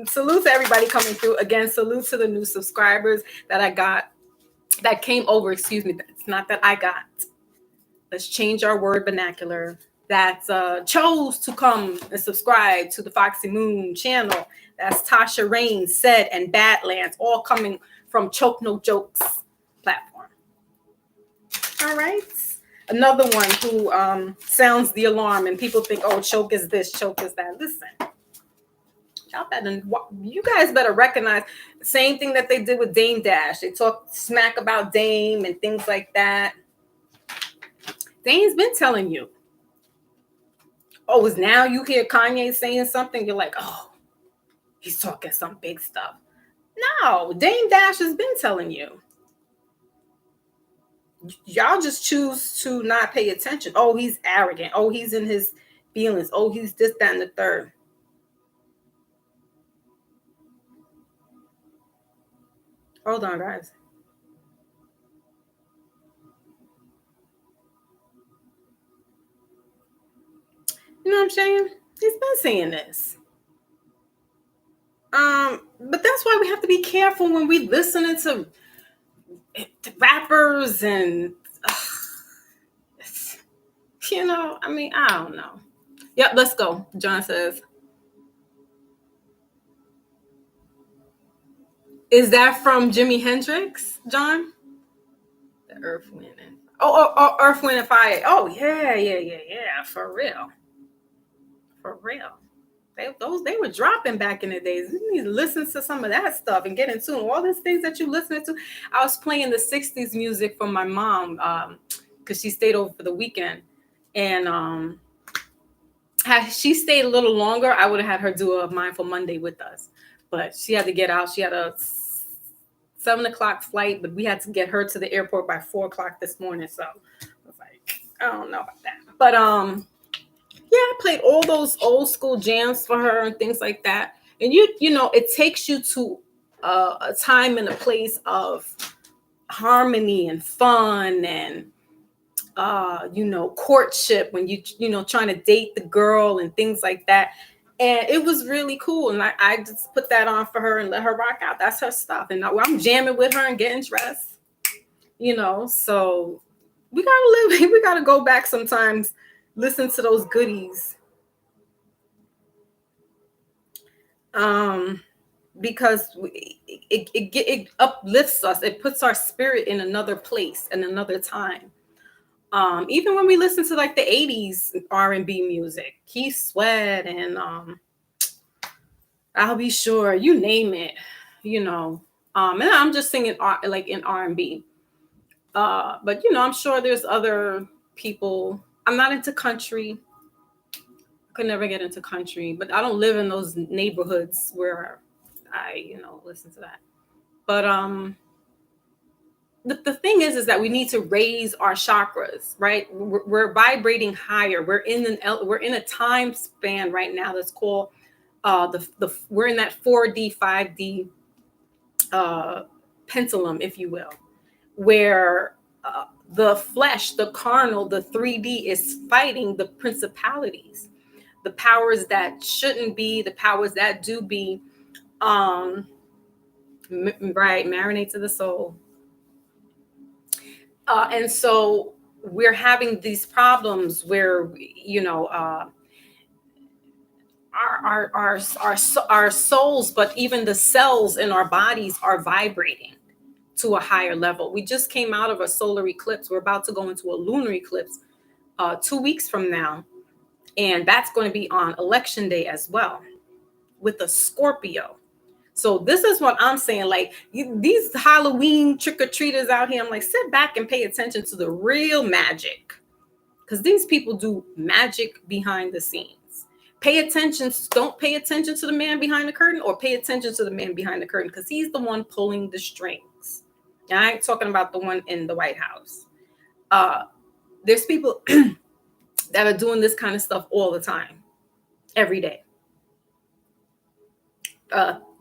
salute to everybody coming through. Again, salute to the new subscribers that came over. Excuse me. It's not that I got. Let's change our word vernacular. That chose to come and subscribe to the Foxy Moon channel. That's Tasha Rain, Said, and Badlands, all coming from Choke No Jokes platform. All right. Another one who sounds the alarm, and people think, oh, Choke is this, Choke is that. Listen, you guys better recognize the same thing that they did with Dame Dash. They talk smack about Dame and things like that. Dame's been telling you. Oh, is now you hear Kanye saying something, you're like, oh, he's talking some big stuff. No, Dame Dash has been telling you. Y'all just choose to not pay attention. Oh, he's arrogant. Oh, he's in his feelings. Oh, he's this, that, and the third. Hold on, guys. You know what I'm saying? He's been saying this. But that's why we have to be careful when we listening to rappers and I mean, I don't know. Yep, let's go. John says, is that from Jimi Hendrix, John? The Earth, Wind, and Earth, Wind, and Fire. Oh yeah. For real, for real. They were dropping back in the days. You need to listen to some of that stuff and get in tune. All these things that you listening to. I was playing the '60s music from my mom because she stayed over for the weekend, and had she stayed a little longer, I would have had her do a Mindful Monday with us. But she had to get out. She had a 7:00 flight, but we had to get her to the airport by 4:00 this morning. So I was like, I don't know about that. But yeah, I played all those old school jams for her and things like that. And it takes you to a time and a place of harmony and fun and courtship when trying to date the girl and things like that. And it was really cool. And I just put that on for her and let her rock out. That's her stuff. And I'm jamming with her and getting dressed, so we gotta go back sometimes, listen to those goodies. Because it uplifts us. It puts our spirit in another place and another time. Even when we listen to like the 80s R&B music, Keith Sweat and I'll Be Sure, you name it, and I'm just singing like in R&B. But I'm sure there's other people. I'm not into country. Could never get into country, but I don't live in those neighborhoods where I listen to that. But the thing is that we need to raise our chakras, right? We're vibrating higher. We're in a time span right now that's called we're in that 4D 5D pendulum, if you will, where the flesh, the carnal, the 3D is fighting the principalities, the powers that shouldn't be, the powers that do be. Right, marinate to the soul. And so we're having these problems where our souls, but even the cells in our bodies are vibrating to a higher level. We just came out of a solar eclipse. We're about to go into a lunar eclipse 2 weeks from now, and that's going to be on election day as well with a Scorpio. So this is what I'm saying. Like these Halloween trick-or-treaters out here, I'm like, sit back and pay attention to the real magic, because these people do magic behind the scenes. Pay attention. Don't pay attention to the man behind the curtain, or pay attention to the man behind the curtain, because he's the one pulling the strings. I ain't talking about the one in the White House. There's people that are doing this kind of stuff all the time, every day.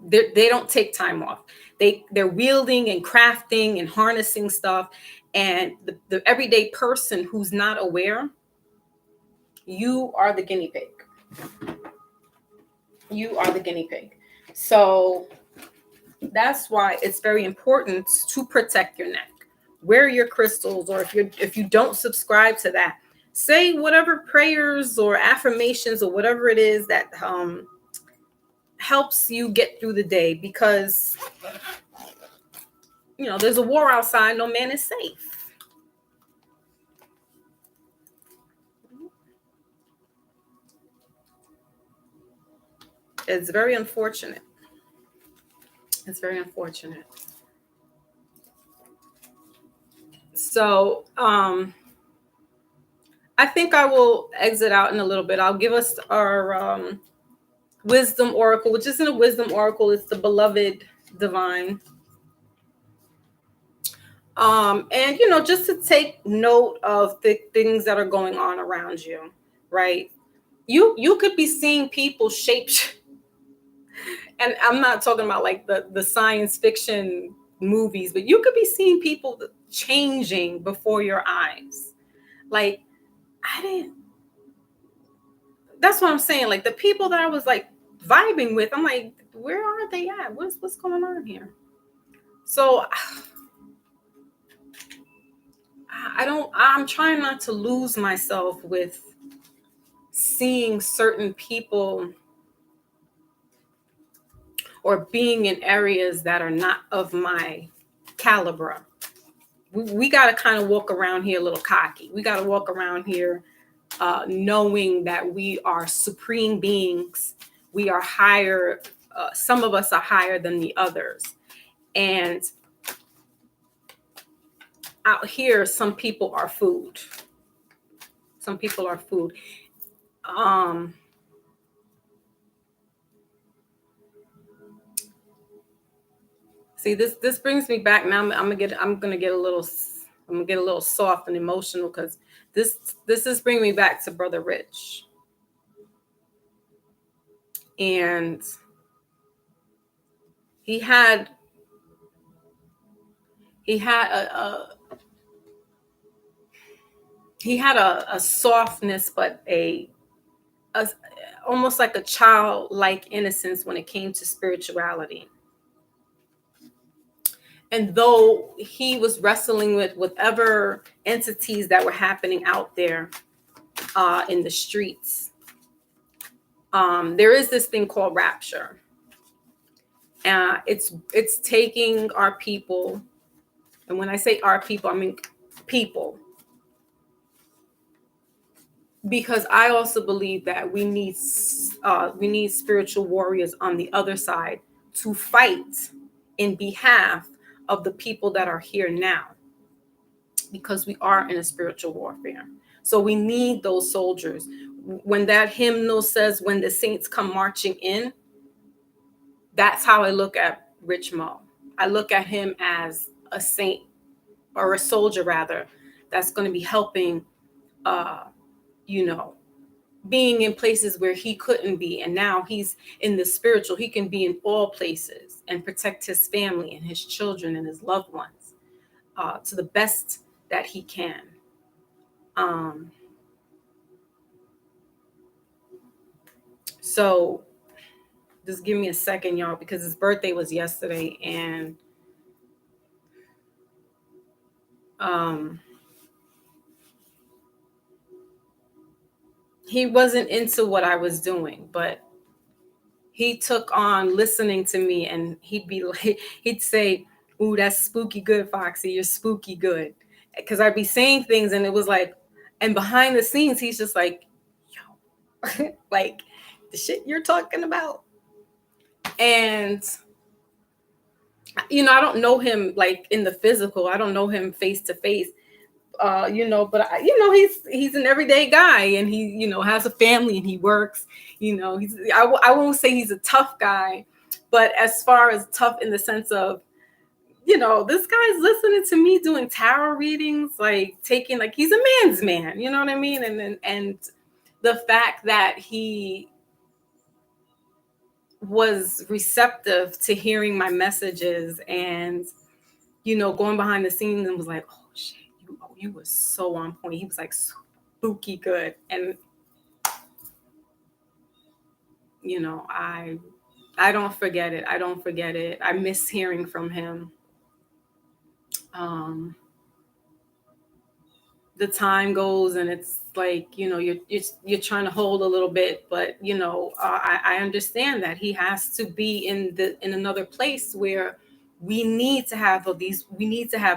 They don't take time off. They're wielding and crafting and harnessing stuff. And the everyday person who's not aware, you are the guinea pig. You are the guinea pig. So that's why it's very important to protect your neck. Wear your crystals, or if you don't subscribe to that, say whatever prayers or affirmations or whatever it is that helps you get through the day, because there's a war outside. No man is safe. It's very unfortunate. It's very unfortunate. So I think I will exit out in a little bit. I'll give us our wisdom oracle, which isn't a wisdom oracle. It's the beloved divine. And just to take note of the things that are going on around you, right? You could be seeing people shape, and I'm not talking about like the science fiction movies, but you could be seeing people changing before your eyes. Like that's what I'm saying. Like the people that I was like vibing with, I'm like, where are they at? What's going on here? So I'm trying not to lose myself with seeing certain people or being in areas that are not of my caliber. We got to kind of walk around here a little cocky. We got to walk around here knowing that we are supreme beings. We are higher. Some of us are higher than the others. And out here, some people are food. Some people are food. See, this brings me back now. I'm gonna get a little soft and emotional because this is bringing me back to Brother Rich. And he had a softness, but a almost like a childlike innocence when it came to spirituality. And though he was wrestling with whatever entities that were happening out there in the streets, there is this thing called rapture. It's taking our people, and when I say our people, I mean people, because I also believe that we need spiritual warriors on the other side to fight in behalf of the people that are here now, because we are in a spiritual warfare. So we need those soldiers. When that hymnal says, "When the saints come marching in," that's how I look at Rich Mo. I look at him as a saint, or a soldier rather, that's going to be helping, being in places where he couldn't be. And now he's in the spiritual. He can be in all places and protect his family and his children and his loved ones to the best that he can. So just give me a second, y'all, because his birthday was yesterday, and he wasn't into what I was doing, but he took on listening to me, and he'd say, "Ooh, that's spooky good, Foxy. You're spooky good." Because I'd be saying things, and it was like, and behind the scenes, he's just like, "Yo," like the shit you're talking about. And I don't know him like in the physical. I don't know him face to face. But he's an everyday guy, and he has a family, and he works. I won't say he's a tough guy, but as far as tough in the sense of, this guy's listening to me doing tarot readings, like taking, like, he's a man's man, you know what I mean? And the fact that he was receptive to hearing my messages, and going behind the scenes, and was like, "Oh shit, you were so on point." He was like spooky good. And I don't forget it. I miss hearing from him. The time goes, and it's like, you're trying to hold a little bit, but I understand that he has to be in another place where we need to have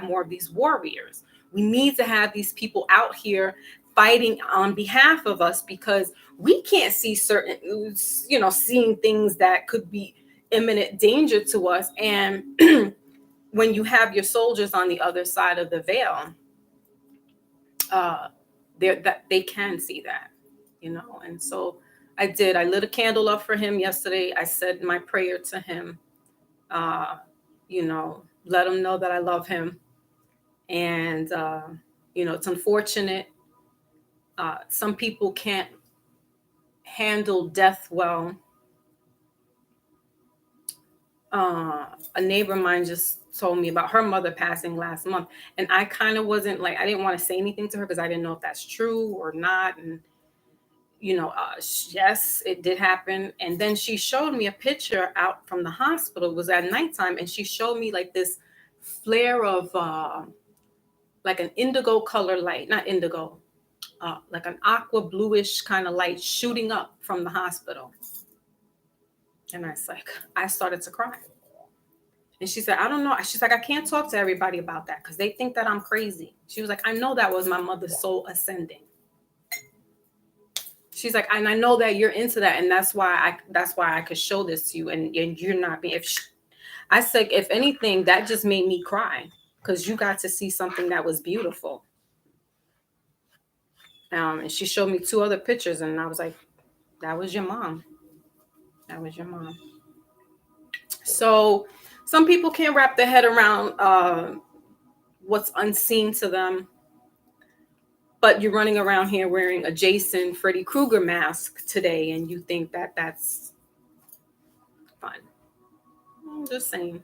more of these warriors. We need to have these people out here fighting on behalf of us, because we can't see seeing things that could be imminent danger to us. And when you have your soldiers on the other side of the veil, that they can see that, and so I lit a candle up for him yesterday. I said my prayer to him, let him know that I love him. And it's unfortunate, some people can't handle death well. A neighbor of mine just told me about her mother passing last month, and I kind of wasn't like, I didn't want to say anything to her because I didn't know if that's true or not. And yes, it did happen. And then she showed me a picture out from the hospital. It was at nighttime, and she showed me like this flare of like an indigo color light, not indigo, like an aqua bluish kind of light shooting up from the hospital. And I started to cry. And she said, I don't know. She's like, I can't talk to everybody about that because they think that I'm crazy. She was like, I know that was my mother's soul ascending. She's like, and I know that you're into that, and that's why I could show this to you, and you're not being. I said, if anything, that just made me cry because you got to see something that was beautiful. And she showed me 2 other pictures, and I was like, that was your mom. That was your mom. So some people can't wrap their head around what's unseen to them. But you're running around here wearing a Jason Freddy Krueger mask today, and you think that that's fun. I'm just saying.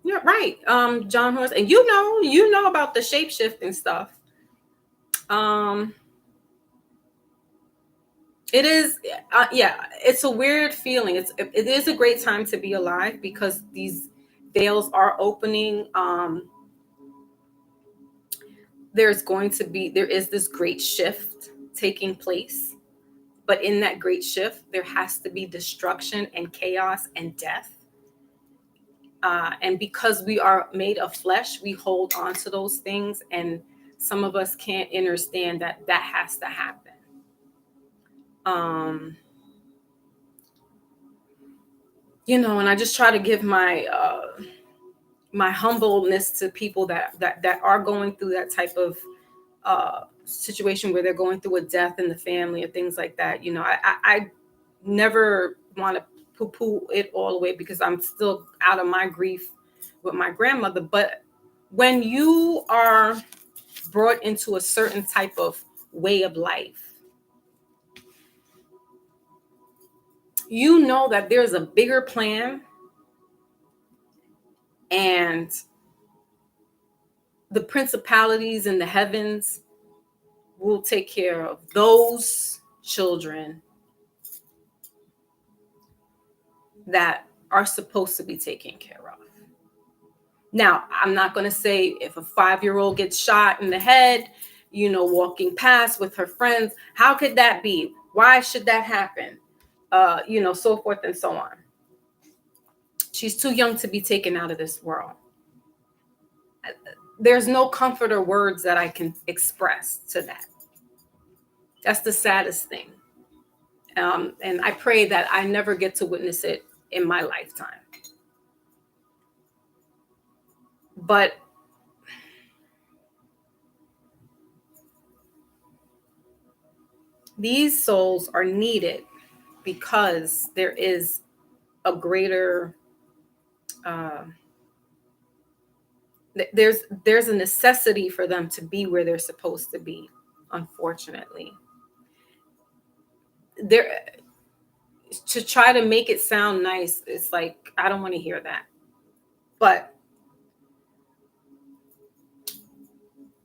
Yeah, right. John Horse, and you know about the shape-shifting stuff. It is, yeah, it's a weird feeling. It is a great time to be alive because these veils are opening. There is this great shift taking place. But in that great shift, there has to be destruction and chaos and death. And because we are made of flesh, we hold on to those things. And some of us can't understand that has to happen. And I just try to give my humbleness to people that are going through that type of situation where they're going through a death in the family or things like that. I never want to poo-poo it all the way because I'm still out of my grief with my grandmother. But when you are brought into a certain type of way of life, you know that there's a bigger plan, and the principalities in the heavens will take care of those children that are supposed to be taken care of. Now, I'm not going to say if a 5-year-old gets shot in the head, walking past with her friends, how could that be? Why should that happen? So forth and so on. She's too young to be taken out of this world. There's no comfort or words that I can express to that. That's the saddest thing. And I pray that I never get to witness it in my lifetime. But these souls are needed because there is a greater there's a necessity for them to be where they're supposed to be. Unfortunately, to try to make it sound nice, it's like I don't want to hear that. But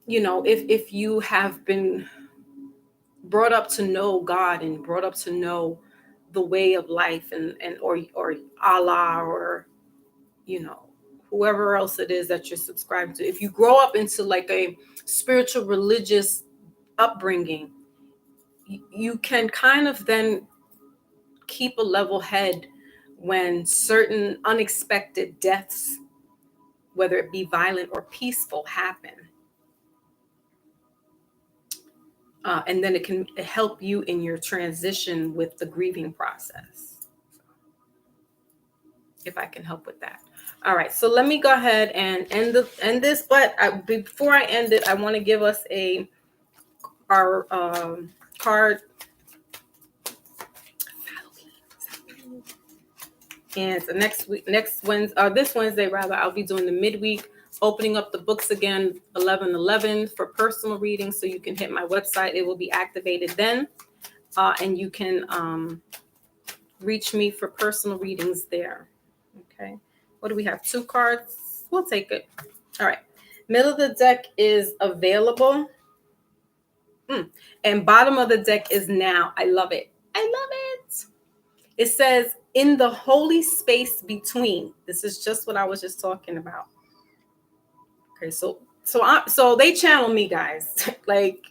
if you have been brought up to know God and brought up to know the way of life and or Allah or whoever else it is that you're subscribed to, if you grow up into like a spiritual religious upbringing, you can kind of then keep a level head when certain unexpected deaths, whether it be violent or peaceful, happen. And then it can help you in your transition with the grieving process. If I can help with that. All right, so let me go ahead and end this. But before I end it, I want to give us our card. And so this Wednesday rather, I'll be doing the midweek, opening up the books again, 11/11 for personal readings. So you can hit my website; it will be activated then, and you can reach me for personal readings there. Okay. What do we have? 2 cards. We'll take it. All right. Middle of the deck is available. And bottom of the deck is now. I love it. I love it. It says, in the holy space between. This is just what I was just talking about. Okay, so they channel me, guys. Like,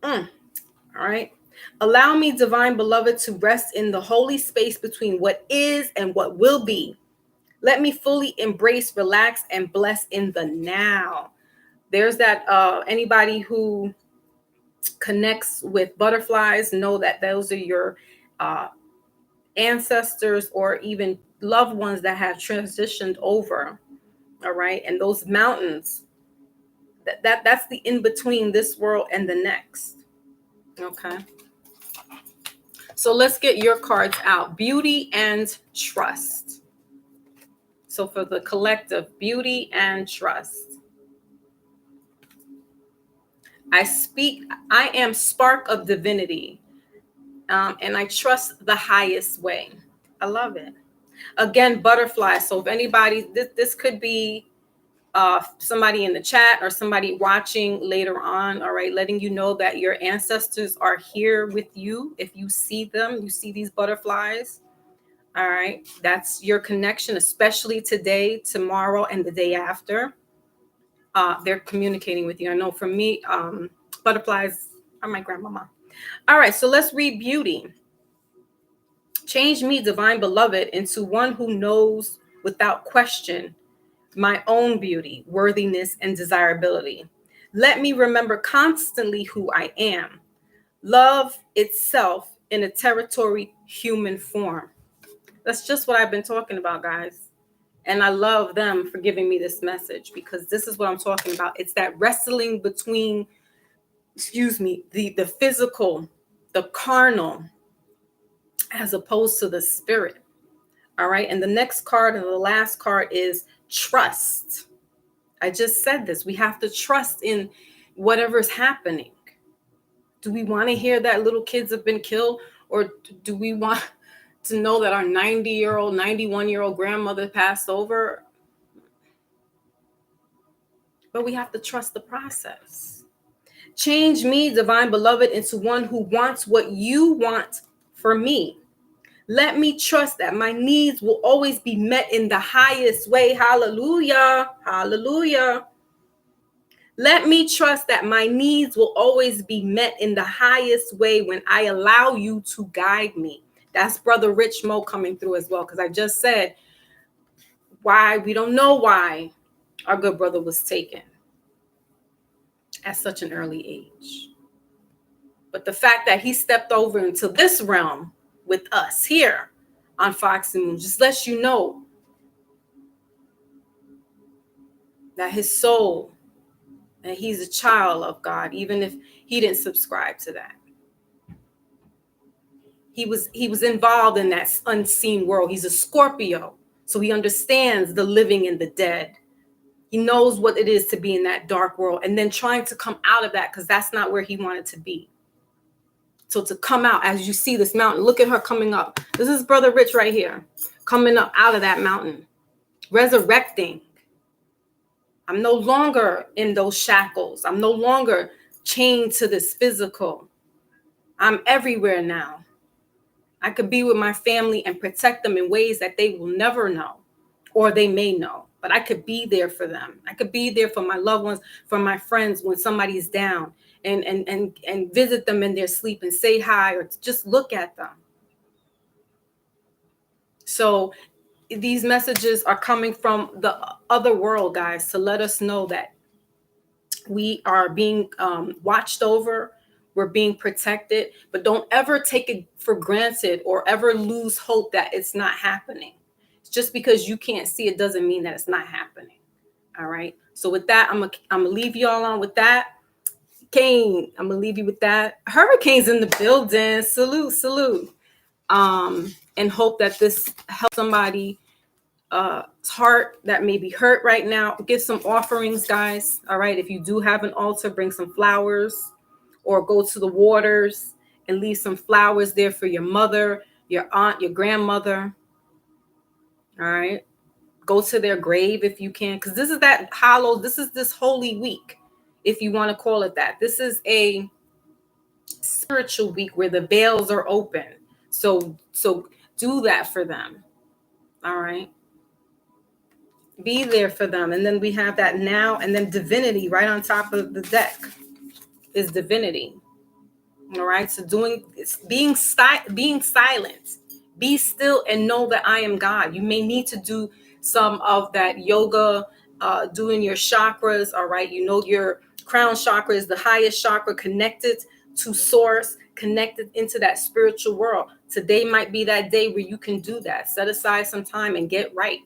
all right. Allow me, divine beloved, to rest in the holy space between what is and what will be. Let me fully embrace, relax, and bless in the now. There's that anybody who connects with butterflies know that those are your ancestors or even loved ones that have transitioned over. All right. And those mountains, that's the in between this world and the next. Okay. So let's get your cards out. Beauty and trust. So for the collective, beauty and trust. I am spark of divinity, and I trust the highest way. I love it. Again, butterfly. So if anybody, this could be somebody in the chat or somebody watching later on, all right, letting you know that your ancestors are here with you. If you see them, you see these butterflies. All right, that's your connection, especially today, tomorrow, and the day after. They're communicating with you. I know for me, butterflies are my grandmama. All right, so let's read beauty. Change me, divine beloved, into one who knows without question my own beauty, worthiness, and desirability. Let me remember constantly who I am. Love itself in a territory human form. That's just what I've been talking about, guys. And I love them for giving me this message, because this is what I'm talking about. It's that wrestling between, the physical, the carnal, as opposed to the spirit. All right. And the next card and the last card is trust. I just said this. We have to trust in whatever's happening. Do we want to hear that little kids have been killed? Or do we want to know that our 90-year-old, 91-year-old grandmother passed over? But we have to trust the process. Change me, divine beloved, into one who wants what you want for me. Let me trust that my needs will always be met in the highest way. Hallelujah. Hallelujah. Let me trust that my needs will always be met in the highest way when I allow you to guide me. That's Brother Rich Mo coming through as well, because I just said why we don't know why our good brother was taken at such an early age. But the fact that he stepped over into this realm with us here on Fox and Moon just lets you know that his soul, and he's a child of God, even if he didn't subscribe to that. He was involved in that unseen world. He's a Scorpio, so he understands the living and the dead. He knows what it is to be in that dark world, and then trying to come out of that, because that's not where he wanted to be. So to come out, as you see this mountain, look at her coming up. This is Brother Rich right here, coming up out of that mountain, resurrecting. I'm no longer in those shackles. I'm no longer chained to this physical. I'm everywhere now. I could be with my family and protect them in ways that they will never know, or they may know, but I could be there for them. I could be there for my loved ones, for my friends when somebody's down, and visit them in their sleep and say hi, or just look at them. So these messages are coming from the other world, guys, to let us know that we are being watched over. We're being protected, but don't ever take it for granted or ever lose hope that it's not happening. Just because you can't see it doesn't mean that it's not happening. All right. So with that, I'm gonna leave you all on with that. Kane, I'm gonna leave you with that. Hurricanes in the building. Salute, salute. And hope that this helps somebody heart that may be hurt right now. Give some offerings, guys. All right. If you do have an altar, bring some flowers, or go to the waters and leave some flowers there for your mother, your aunt, your grandmother. All right. Go to their grave if you can, because this is that hollow. This is this holy week. if you want to call it that. This is a spiritual week where the veils are open. So do that for them. All right. Be there for them. And then we have that now, and then divinity right on top of the deck is divinity. All right. So being silent. Be still and know that I am God. You may need to do some of that yoga, doing your chakras. All right. You know, your crown chakra is the highest chakra, connected to source, connected into that spiritual world. Today might be that day where you can do that. Set aside some time and get right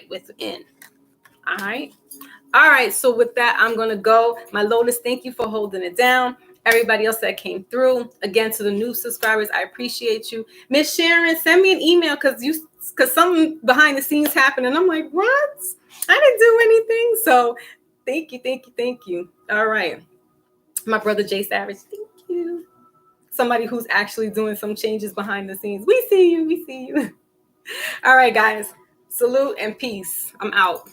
within. All right. All right. So with that, I'm going to go. My Lotus, thank you for holding it down. Everybody else that came through, again, to the new subscribers, I appreciate you. Miss Sharon, send me an email because something behind the scenes happened. And I'm like, what? I didn't do anything. So thank you. All right. My brother Jay Savage, thank you. Somebody who's actually doing some changes behind the scenes. We see you. All right, guys. Salute and peace. I'm out.